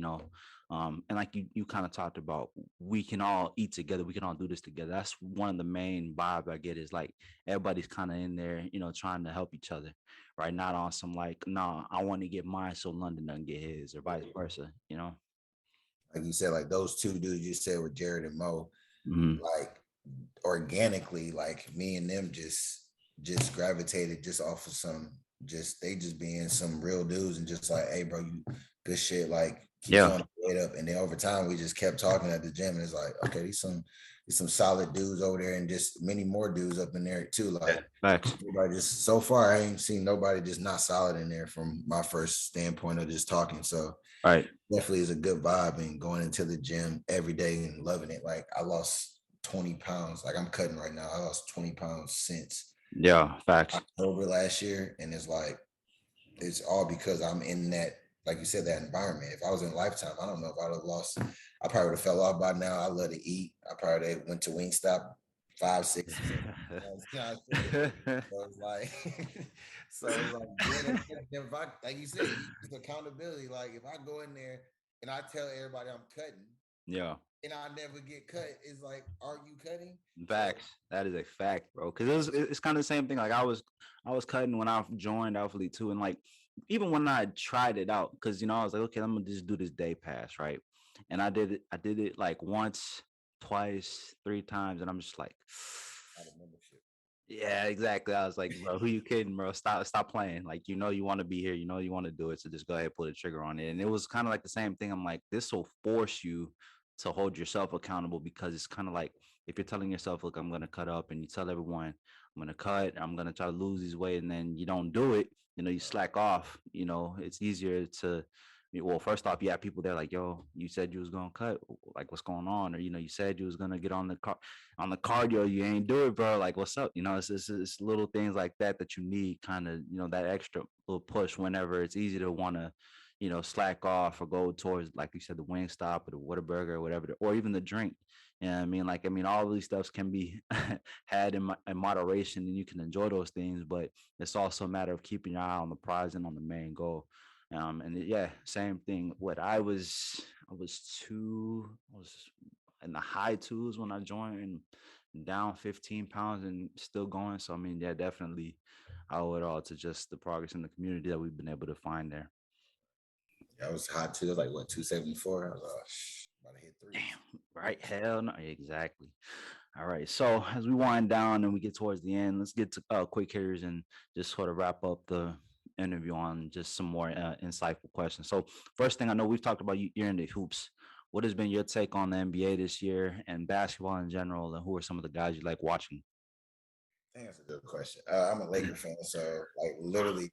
And like you kind of talked about, we can all eat together, we can all do this together. That's one of the main vibe I get, is like everybody's kind of in there, trying to help each other, right? Not on some like, nah, I want to get mine so London doesn't get his, or vice versa. Like you said, like those 2 dudes you said with Jared and Mo, Mm-hmm. like organically, like me and them just gravitated just off of some just they just being some real dudes and just like, hey bro, you good shit, like keep Yeah. throwing the weight up. And then over time we just kept talking at the gym and it's like, okay, these some solid dudes over there and just many more dudes up in there too. Yeah. Like Facts. everybody just so far I ain't seen nobody just not solid in there from my first standpoint of just talking. So Right. definitely is a good vibe and going into the gym every day and loving it. Like I lost 20 pounds. Like I'm cutting right now. I lost 20 pounds since Yeah. Facts. October last year. And it's like, it's all because I'm in that, like you said, that environment. If I was in Lifetime, I don't know if I'd have lost. I probably would have fell off by now. I love to eat. I probably went to Wingstop 5, 6, 7 times. So it's like, so it's like, if I, like you said, it's accountability. Like if I go in there and I tell everybody I'm cutting Yeah. and I never get cut, it's like, are you cutting? So Facts. That is a fact, bro. Because it's kind of the same thing. Like I was cutting when I joined Alpha League too, and like even when I tried it out, because I was like, okay, I'm gonna just do this day pass, right? And I did it. I did it like once, twice, 3 times, and I'm just like, out of membership. yeah, exactly. I was like, bro, who you kidding, bro? Stop playing. Like, you want to be here, you want to do it. So just go ahead, pull the trigger on it. And it was kind of like the same thing. I'm like, this will force you to hold yourself accountable, because it's kind of like if you're telling yourself, look, I'm gonna cut up, and you tell everyone, I'm gonna cut, I'm gonna try to lose this weight, and then you don't do it, you slack off. It's easier to well, first off, you have people there like, yo, you said you was gonna cut, like what's going on? Or you said you was gonna get on the cardio, you ain't do it, bro. Like, what's up? It's little things like that you need, kind of, that extra little push whenever it's easy to want to, slack off or go towards, like you said, the wing stop or the Whataburger or whatever, or even the drink. Yeah, all these stuffs can be had in moderation, and you can enjoy those things, but it's also a matter of keeping your eye on the prize and on the main goal. And yeah, same thing. I was in the high twos when I joined, and down 15 pounds and still going. So yeah, definitely I owe it all to just the progress in the community that we've been able to find there. Yeah, I was hot too. It was like what, 274? I was about to hit three. Damn, right? Hell no, exactly. All right. So as we wind down and we get towards the end, let's get to quick hitters and just sort of wrap up the interview on just some more insightful questions. So first thing, I know we've talked about you're in the hoops. What has been your take on the NBA this year and basketball in general, and who are some of the guys you like watching? I think that's a good question. I'm a Laker fan, so like literally,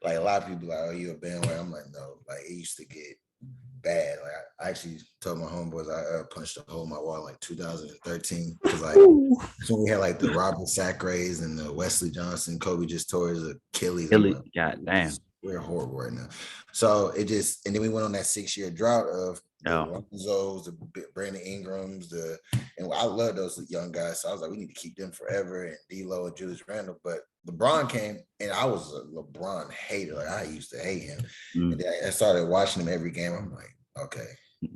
like a lot of people like, oh, you a bandwagon? I'm like, no. Like it used to get bad. Like I actually told my homeboys I punched a hole in my wall like 2013 because like so we had like the Robert Sacrays and the Wesley Johnson. Kobe just tore his Achilles. I'm like, God damn. we're horrible right now. So it just, and then we went on that 6-year drought of the Lonzos, the Brandon Ingrams, and I love those young guys. So I was like, we need to keep them forever. And D'Lo and Julius Randle. But LeBron came, and I was a LeBron hater. Like I used to hate him. And then I started watching him every game. I'm like, okay,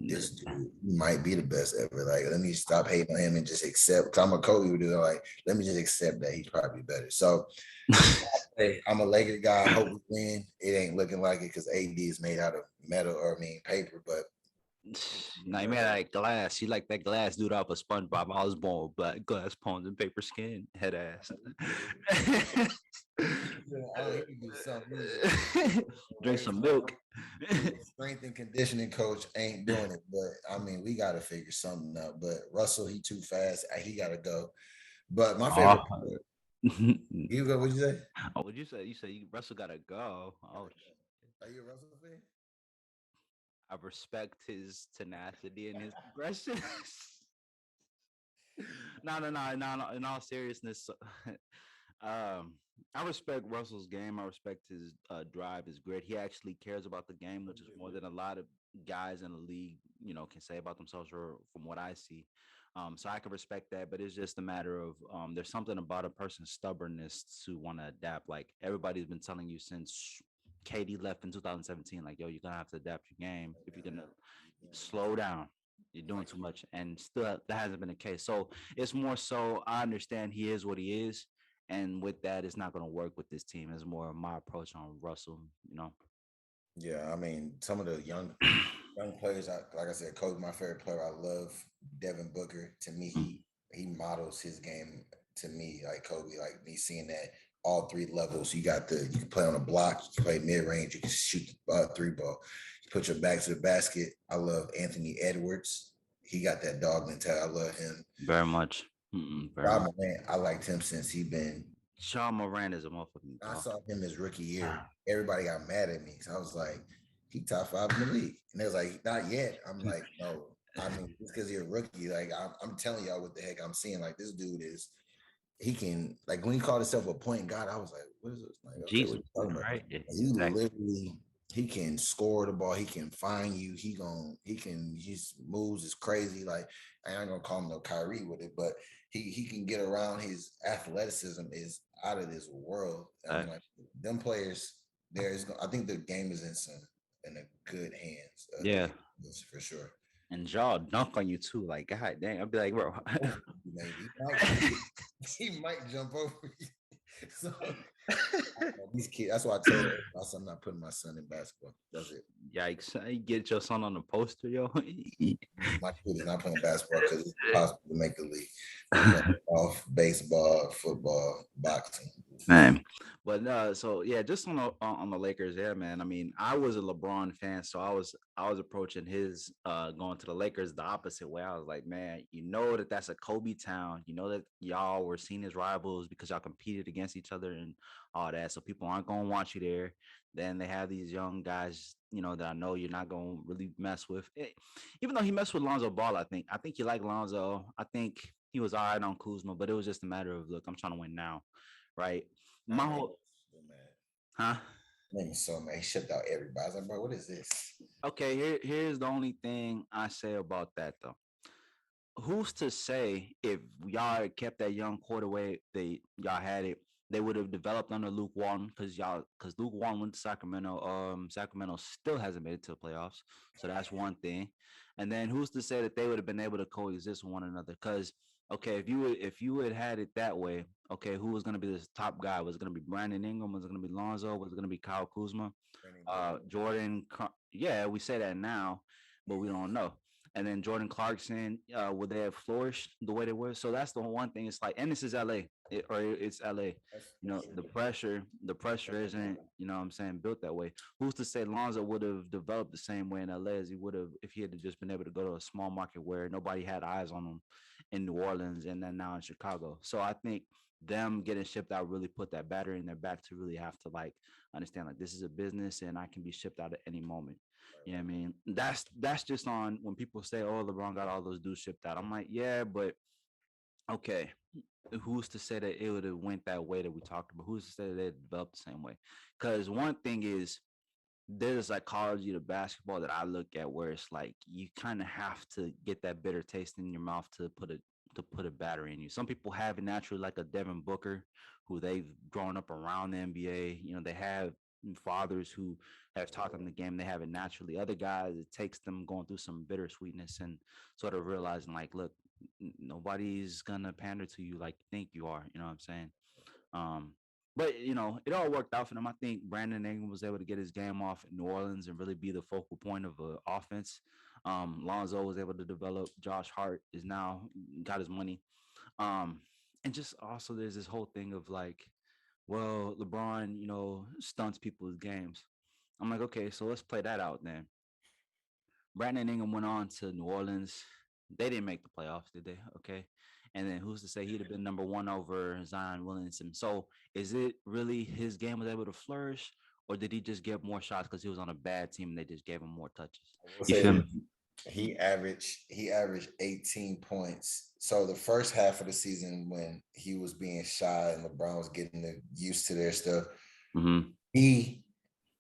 this dude might be the best ever. Like, let me stop hating on him and just accept. Because I'm a Kobe dude. Like, let me just accept that he's probably better. So I'm a Laker guy. I hope we win. It ain't looking like it because AD is made out of metal paper, but no, he made out of glass. He like that glass dude off of SpongeBob. I was born with black glass poems and paper skin, head ass. Drink some milk. Strength and conditioning coach ain't doing it, but we got to figure something out. But Russell, he too fast. He got to go. But my favorite. You go? What'd you say? Oh, what'd you say? You said Russell got to go. Oh, are you a Russell fan? I respect his tenacity and his progression. No. In all seriousness, I respect Russell's game. I respect his drive, his grit. He actually cares about the game, which is more than a lot of guys in the league, can say about themselves, or from what I see. So I can respect that, but it's just a matter of there's something about a person's stubbornness to want to adapt. Like everybody's been telling you since KD left in 2017, like, yo, you're gonna have to adapt your game if you're gonna slow down. You're doing too much, and still that hasn't been the case. So it's more so I understand he is what he is, and with that, it's not going to work with this team. It's more of my approach on Russell. Yeah, some of the young players, like I said, Kobe, my favorite player. I love Devin Booker. To me, he models his game to me like Kobe. Like me seeing that all three levels. You can play on a block, you can play mid range, you can shoot the three ball. You put your back to the basket. I love Anthony Edwards. He got that dog mentality. I love him very much. Rob Morant, I liked him since he been. Sean Moran is a motherfucking dog. I saw him his rookie year. Everybody got mad at me. So I was like, he top 5 in the league. And they was like, not yet. I'm like, no. It's because you're a rookie. Like, I'm telling y'all what the heck I'm seeing. Like, this dude is, he can, like, when he called himself a point guard, I was like, what is this? Like, okay, Jesus, right? Literally, he can score the ball. He can find you. His moves is crazy. Like, I ain't gonna call him no Kyrie with it, but he can get around. His athleticism is out of this world. Like them players, I think the game is in a good hands. Yeah, for sure. And y'all dunk on you too. Like, god dang, I'll be like, bro. Maybe he might jump over you. So these kids, that's why I told my son I'm not putting my son in basketball. That's it. Yikes. You get your son on the poster, yo. My kid is not playing basketball because it's possible to make the league. Off baseball, football, boxing, Man, but so yeah, just on the Lakers, yeah, man. I mean, I was a LeBron fan, so I was approaching his going to the Lakers the opposite way. I was like, man, you know that's a Kobe town. You know that y'all were seen as rivals because y'all competed against each other and all that. So people aren't gonna want you there. Then they have these young guys, that I know you're not gonna really mess with. Even though he messed with Lonzo Ball, I think you like Lonzo. I think he was all right on Kuzma, but it was just a matter of look, I'm trying to win now, right? I My made whole, so mad. huh? Made me so mad. He shipped out everybody. I was like, bro, what is this? Okay, here's the only thing I say about that though. Who's to say if y'all had kept that young quarterback, y'all had it, they would have developed under Luke Walton because Luke Walton went to Sacramento. Sacramento still hasn't made it to the playoffs, so that's one thing. And then who's to say that they would have been able to coexist with one another? Because okay, if you had had it that way, okay, who was going to be the top guy? Was it going to be Brandon Ingram? Was it going to be Lonzo? Was it going to be Kyle Kuzma? Brandon Ingram. Yeah, we say that now, but we don't know. And then Jordan Clarkson, would they have flourished the way they were? So that's the one thing. It's like, and this is LA, it's LA. That's true. The pressure isn't, what I'm saying, built that way. Who's to say Lonzo would have developed the same way in LA as he would have if he had just been able to go to a small market where nobody had eyes on him in New Orleans and then now in Chicago. So I think them getting shipped out really put that battery in their back to really have to like understand like this is a business and I can be shipped out at any moment. Right, You know right. what I mean? That's just on when people say, "Oh, LeBron got all those dudes shipped out." I'm like, yeah, but okay, who's to say that it would have went that way that we talked about? Who's to say that they developed the same way? Because one thing is there's a psychology to basketball that I look at where it's like you kind of have to get that bitter taste in your mouth to put a battery in you. Some people have it naturally, like a Devin Booker, who they've grown up around the NBA. They have fathers who have taught them the game. They have it naturally. Other guys, it takes them going through some bittersweetness and sort of realizing, like, look, nobody's gonna pander to you like you think you are. You know what I'm saying? Um, but it all worked out for them. I think Brandon Ingram was able to get his game off in New Orleans and really be the focal point of the offense. Lonzo was able to develop. Josh Hart is now got his money. Um, and just also there's this whole thing of like, well, LeBron, stunts people's games. I'm like, okay, so let's play that out then. Brandon Ingram went on to New Orleans. They didn't make the playoffs, did they? Okay. And then who's to say he'd have been number one over Zion Williamson? So is it really his game was able to flourish, or did he just get more shots because he was on a bad team and they just gave him more touches? I will You say feel that me? he averaged 18 points. So the first half of the season when he was being shy and LeBron was getting used to their stuff, Mm-hmm. he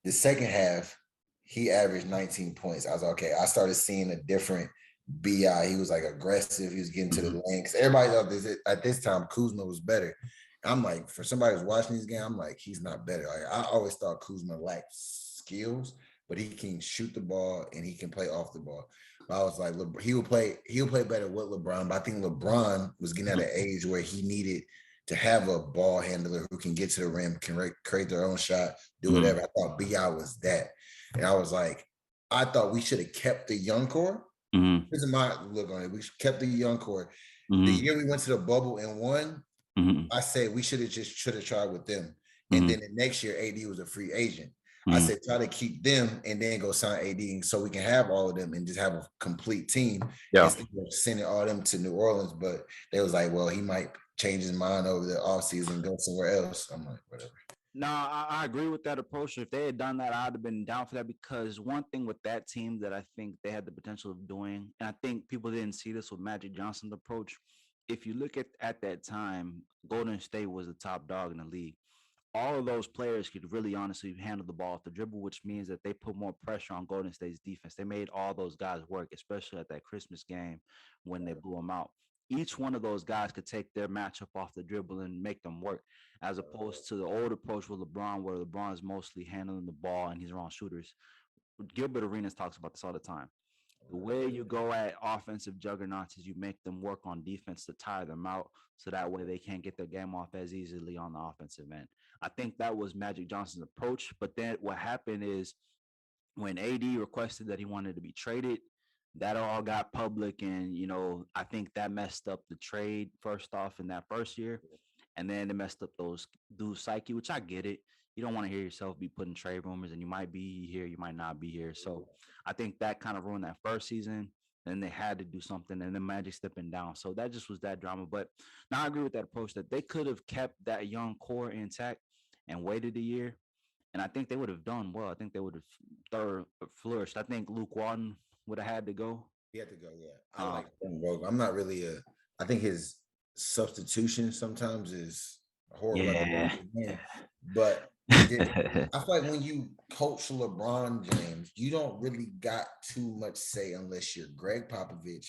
the second half he averaged 19 points. I was like, okay. I started seeing a different Bi. He was like aggressive. He was getting to Mm-hmm. the lane. Cause everybody thought this at this time Kuzma was better. I'm like, for somebody who's watching these games, I'm like, he's not better. Like, I always thought Kuzma lacked skills, but he can shoot the ball and he can play off the ball. But I was like, he'll play better with LeBron. But I think LeBron was getting at an age where he needed to have a ball handler who can get to the rim, can create their own shot, do Mm-hmm. whatever. I thought Bi was that, and I was like, I thought we should have kept the young core. Mm-hmm. This is my look on it. We kept the young core. The Mm-hmm. year we went to the bubble and won, Mm-hmm. I said we should have tried with them. And Mm-hmm. then the next year, AD was a free agent. I Mm-hmm. said try to keep them and then go sign AD so we can have all of them and just have a complete team Yeah. instead of sending all of them to New Orleans. But they was like, well, he might change his mind over the offseason and go somewhere else. I'm like, whatever. No, I agree with that approach. If they had done that, I'd have been down for that because one thing with that team that I think they had the potential of doing, and I think people didn't see this with Magic Johnson's approach. If you look at that time, Golden State was the top dog in the league. All of those players could really honestly handle the ball off the dribble, which means that they put more pressure on Golden State's defense. They made all those guys work, especially at that Christmas game when they blew them out. Each one of those guys could take their matchup off the dribble and make them work, as opposed to the old approach with LeBron, where LeBron is mostly handling the ball and he's around shooters. Gilbert Arenas talks about this all the time. The way you go at offensive juggernauts is you make them work on defense to tire them out so that way they can't get their game off as easily on the offensive end. I think that was Magic Johnson's approach. But then what happened is when AD requested that he wanted to be traded, that all got public. And, I think that messed up the trade first off in that first year. And then they messed up those dudes' psyche, which I get it. You don't want to hear yourself be put in trade rumors, and you might be here, you might not be here. So I think that kind of ruined that first season. And they had to do something, and then Magic stepping down. So that just was that drama. But now I agree with that approach that they could have kept that young core intact and waited a year. And I think they would have done well. I think they would have flourished. I think Luke Walton would have had to go. He had to go. Yeah, I like Rogue. I'm not really a. I think his substitution sometimes is horrible. Yeah. But I feel like when you coach LeBron James, you don't really got too much say unless you're Greg Popovich,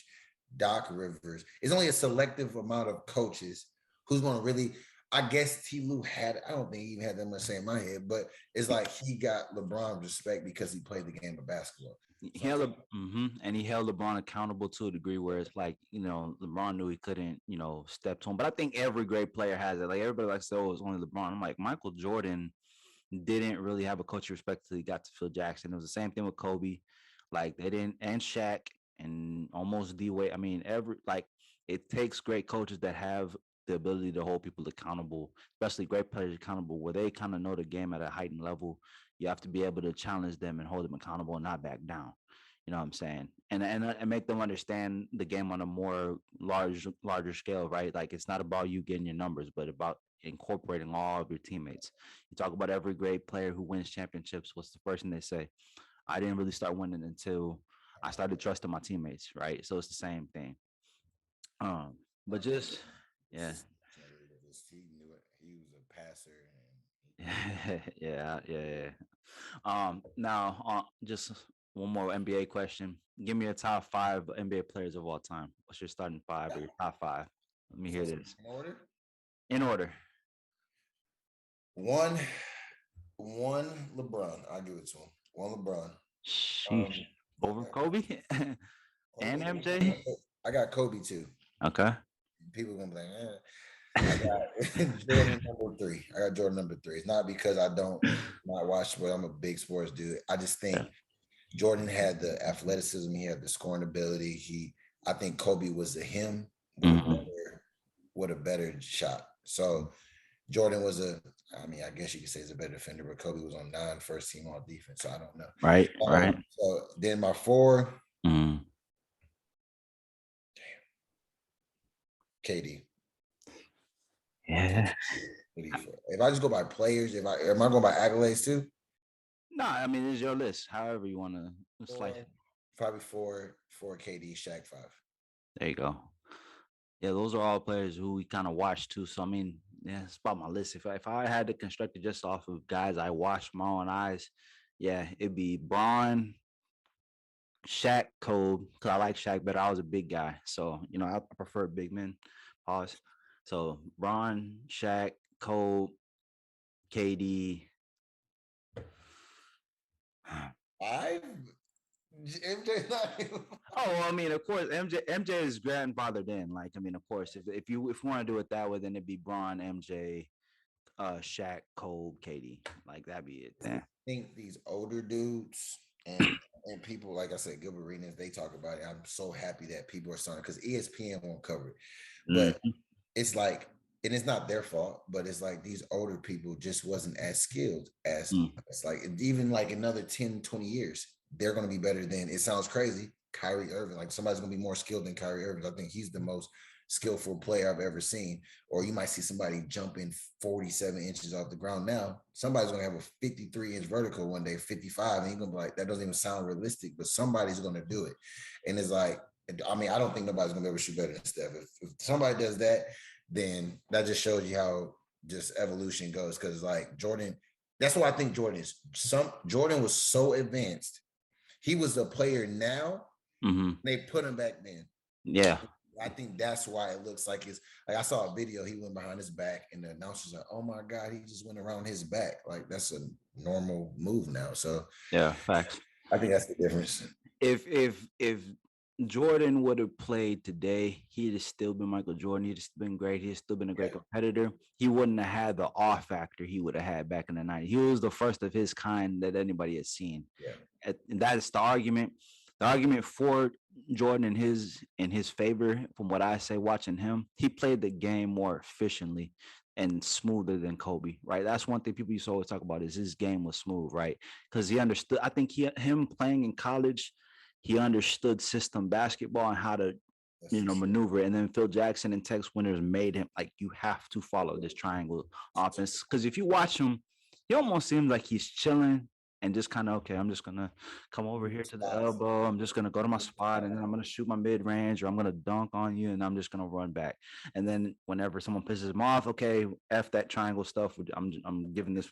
Doc Rivers. It's only a selective amount of coaches who's going to really. I guess T. Lue had. I don't think he even had that much say in my head, but it's like he got LeBron's respect because he played the game of basketball. He held and he held LeBron accountable to a degree where it's like, LeBron knew he couldn't, step to him. But I think every great player has it. Like everybody likes to say, oh, it's only LeBron. I'm like, Michael Jordan didn't really have a coach respect until he got to Phil Jackson. It was the same thing with Kobe. Like they didn't, and Shaq and almost D-Wade. I mean, it takes great coaches that have the ability to hold people accountable, especially great players accountable, where they kind of know the game at a heightened level. You have to be able to challenge them and hold them accountable and not back down. You know what I'm saying? And make them understand the game on a more larger scale, right? Like it's not about you getting your numbers, but about incorporating all of your teammates. You talk about every great player who wins championships. What's the first thing they say? I didn't really start winning until I started trusting my teammates, right? So it's the same thing. But just yeah. He knew it. He was a passer. Yeah. Now, just one more NBA question. Give me a top 5 NBA players of all time. What's your starting 5 or your top 5? Let me hear this. In order? In order. One LeBron. I'll give it to him. One LeBron. Sheesh. Over Kobe and MJ? I got Kobe too. Okay. People gonna be like, I got Jordan number 3. I got Jordan number 3. It's not because I don't not watch, but I'm a big sports dude. I just think Jordan had the athleticism. He had the scoring ability. I think Kobe was him with a better shot. So Jordan was I guess you could say he's a better defender, but Kobe was on 9 first team all defense. So I don't know. Right. So then my 4. KD. Yeah. If I just go by players, am I going by accolades too? No, I mean it's your list. However you want to slice. Probably 4 KD, Shaq 5. There you go. Yeah, those are all players who we kind of watched too. So I mean, yeah, it's about my list. If I had to construct it just off of guys I watched with my own eyes, yeah, it'd be Bron, Shaq, Kobe, because I like Shaq better. I was a big guy, so I prefer big men. Pause. So Bron, Shaq, Kobe, KD. 5. MJ not even. Oh, well, I mean, of course, MJ is grandfathered in. Like, I mean, of course, if you want to do it that way, then it'd be Bron, MJ, Shaq, Kobe, KD. Like that'd be it. I think these older dudes and people, like I said, Gilbert Arenas, they talk about it. I'm so happy that people are starting because ESPN won't cover it. But it's like, and it's not their fault, but it's like these older people just wasn't as skilled as it's like even like another 10, 20 years, they're going to be better than, it sounds crazy, Kyrie Irving. Like somebody's going to be more skilled than Kyrie Irving. I think he's the most skillful player I've ever seen. Or you might see somebody jumping 47 inches off the ground now. Somebody's going to have a 53-inch vertical one day, 55, and you're going to be like, that doesn't even sound realistic, but somebody's going to do it. And it's like, I mean, I don't think nobody's going to ever shoot better than Steph. If somebody does that, then that just shows you how just evolution goes. Because like Jordan, that's what I think Jordan is. Jordan was so advanced. He was a player now. They put him back then. Yeah. I think that's why it looks like it's like I saw a video. He went behind his back, and the announcer's like, "Oh my God, he just went around his back." Like that's a normal move now. So yeah, facts. I think that's the difference. If Jordan would have played today, he'd have still been Michael Jordan. He'd have been great. He'd still been a great competitor. He wouldn't have had the awe factor he would have had back in the 90s. He was the first of his kind that anybody had seen. Yeah. And that is the argument. the argument for Jordan in his favor, from what I say, watching him, he played the game more efficiently and smoother than Kobe, right? That's one thing people used to always talk about is his game was smooth, right? Because he understood. I think him playing in college, he understood system basketball and how to That's for sure. maneuver. And then Phil Jackson and Tex Winters made him like you have to follow this triangle offense because if you watch him, he almost seems like he's chilling and just kind of okay. I'm just gonna come over here to the Spots. elbow. I'm just gonna go to my spot and then I'm gonna shoot my mid range or I'm gonna dunk on you and I'm just gonna run back. And then whenever someone pisses him off, okay, f that triangle stuff. I'm giving this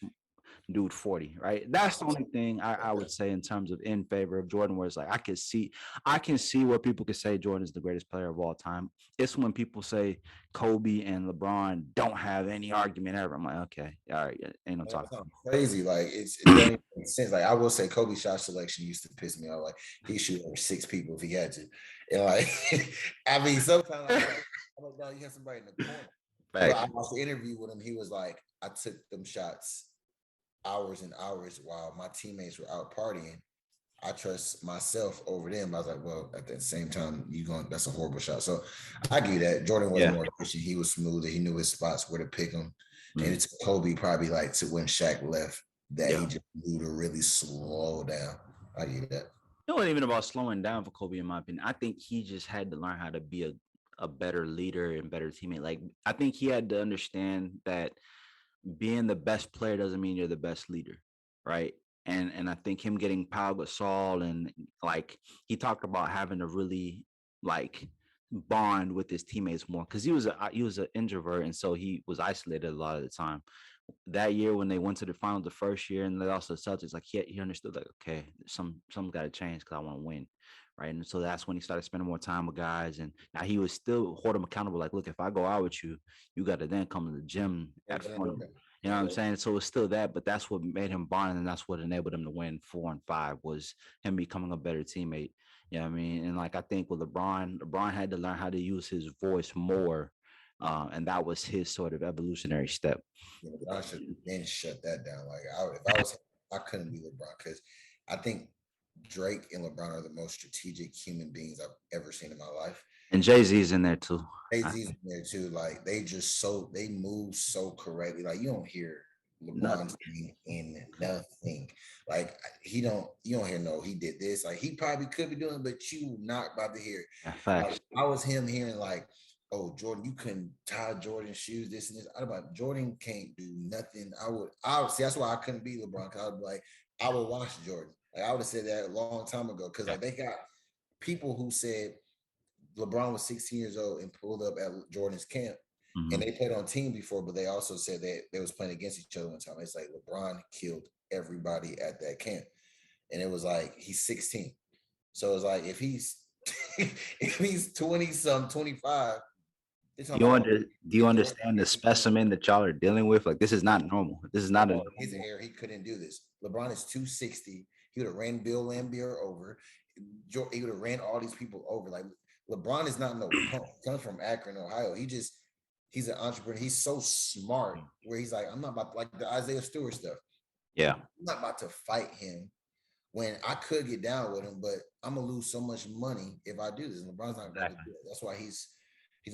dude 40, right? That's the only thing I would say in terms of in favor of Jordan, where it's like I can see where people could say Jordan is the greatest player of all time. It's when people say Kobe and LeBron don't have any argument ever. I'm like, okay, all right, ain't no Man, talking. it's not crazy. Like it don't even make sense. Like I will say, Kobe shot selection used to piss me off. Like he shoot over 6 people if he had to, and like I mean, sometimes I'm like, no, you have somebody in the corner. But I Facts. watched the interview with him. He was like, I took them shots hours and hours while my teammates were out partying. I trust myself over them. I was like, well, at the same time, that's a horrible shot. So I get that. Jordan was Yeah. more efficient. He was smoother. He knew his spots where to pick them. And Mhm. it took Kobe probably like to when Shaq left that Yeah. he just knew to really slow down. I get that. It wasn't even about slowing down for Kobe, in my opinion. I think he just had to learn how to be a better leader and better teammate. Like I think he had to understand that being the best player doesn't mean you're the best leader, right? And I think him getting Pau Gasol and like he talked about having to really like bond with his teammates more because he was an introvert and so he was isolated a lot of the time. That year when they went to the finals the first year and they lost to the Celtics, like he understood like okay, something's got to change because I want to win, right? And so that's when he started spending more time with guys. And now he was still hold him accountable. Like, look, if I go out with you, you got to then come to the gym at 4. You know what I'm saying? So it's still that, but that's what made him bond, and that's what enabled him to win 4 and 5 was him becoming a better teammate. You know what I mean? And like I think with LeBron had to learn how to use his voice more, and that was his sort of evolutionary step. Yeah, but I should then shut that down. Like if I was, I couldn't be LeBron because I think Drake and LeBron are the most strategic human beings I've ever seen in my life. And Jay Z's in there too. AZ's in there too. Like they move so correctly. Like you don't hear LeBron's Nothing. name in nothing. Like you don't hear no, he did this. Like he probably could be doing, but you not about to hear. Yeah, Like facts. I was him hearing like, oh Jordan, you couldn't tie Jordan's shoes, this and this. I about Jordan can't do nothing. I would see that's why I couldn't be LeBron. Cause I would be like, I would watch Jordan. Like I would have said that a long time ago. Cause Yeah. like they got people who said LeBron was 16 years old and pulled up at Jordan's camp. And Hmm. they played on team before, but they also said that they was playing against each other one time. It's like LeBron killed everybody at that camp. And it was like he's 16. So it's like if he's if he's 20 some 25, they're talking You about under do you and Jordan understand the is specimen that y'all are dealing with? Like this is not normal. This is not a his normal. hair, he couldn't do this. LeBron is 260. He would have ran Bill Lambier over. He would have ran all these people over. Like LeBron is not no punk. He comes from Akron, Ohio. He's an entrepreneur. He's so smart where he's like, I'm not about like the Isaiah Stewart stuff. Yeah. I'm not about to fight him when I could get down with him, but I'm gonna lose so much money if I do this. LeBron's not about to Exactly. do it. That's why he's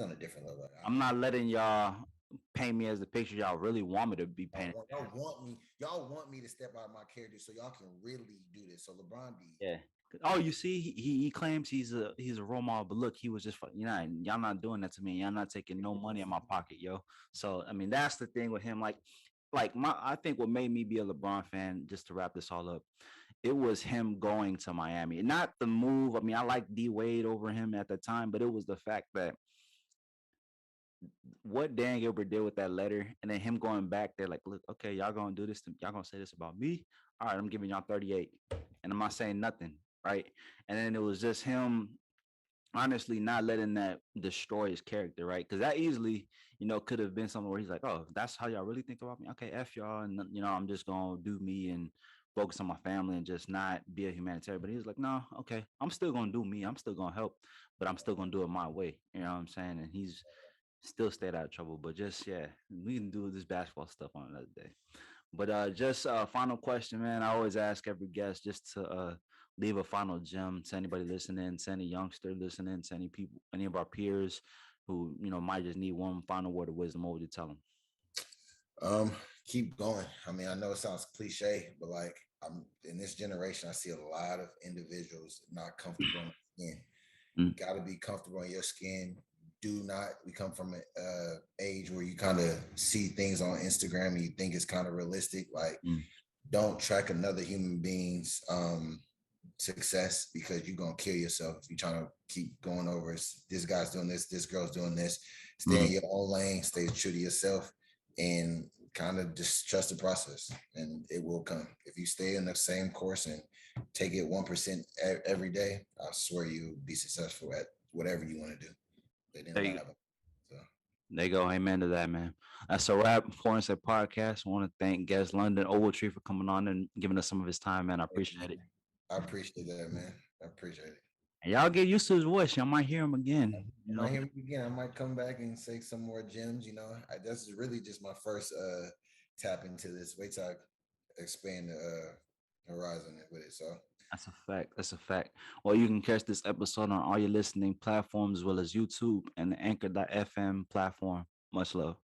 on a different level. I'm not letting y'all paint me as the picture y'all really want me to be painted. Y'all want me to step out of my character so y'all can really do this. So LeBron be Yeah. Oh, you see, he claims he's a role model, but look, he was just y'all not doing that to me. Y'all not taking no money in my pocket, yo. So I mean, that's the thing with him. Like my I think what made me be a LeBron fan, just to wrap this all up, it was him going to Miami. Not the move. I mean, I like D Wade over him at the time, but it was the fact that what Dan Gilbert did with that letter, and then him going back there, like, look, okay, y'all gonna do this, y'all gonna say this about me. All right, I'm giving y'all 38, and I'm not saying nothing, right? And then it was just him honestly not letting that destroy his character, right? Because that easily, could have been something where he's like, oh, that's how y'all really think about me. Okay, F y'all, and I'm just gonna do me and focus on my family and just not be a humanitarian. But he was like, no, okay, I'm still gonna do me. I'm still gonna help, but I'm still gonna do it my way. You know what I'm saying? And he's still stayed out of trouble. But just yeah, we can do this basketball stuff on another day. But just final question, man. I always ask every guest just to leave a final gem to anybody listening, to any youngster listening, to any people, any of our peers who, might just need one final word of wisdom, what would you tell them? Um, Keep going. I mean, I know it sounds cliche, but like I'm in this generation, I see a lot of individuals not comfortable in their skin. Mm, Got to be comfortable in your skin. Do not. We come from an age where you kind of see things on Instagram and you think it's kind of realistic. Like, mm, don't track another human being's success, because you're gonna kill yourself if you're trying to keep going over. This guy's doing this girl's doing this. Stay in mm. your own lane. Stay true to yourself, and kind of just trust the process, and it will come. If you stay in the same course and take it 1% every day, I swear you'll be successful at whatever you want to do. They didn't There you, lie. So there you go. Amen to that, man. That's a wrap for us at podcast. I want to thank guest London Ogletree for coming on and giving us some of his time, man. I appreciate it. I appreciate that, man. I appreciate it. And y'all get used to his voice. Y'all might hear him again. You might hear me again. I might come back and say some more gems. That's really just my first tap into this. Wait till I expand the horizon with it. So That's a fact. That's a fact. Well, you can catch this episode on all your listening platforms as well as YouTube and the Anchor.fm platform. Much love.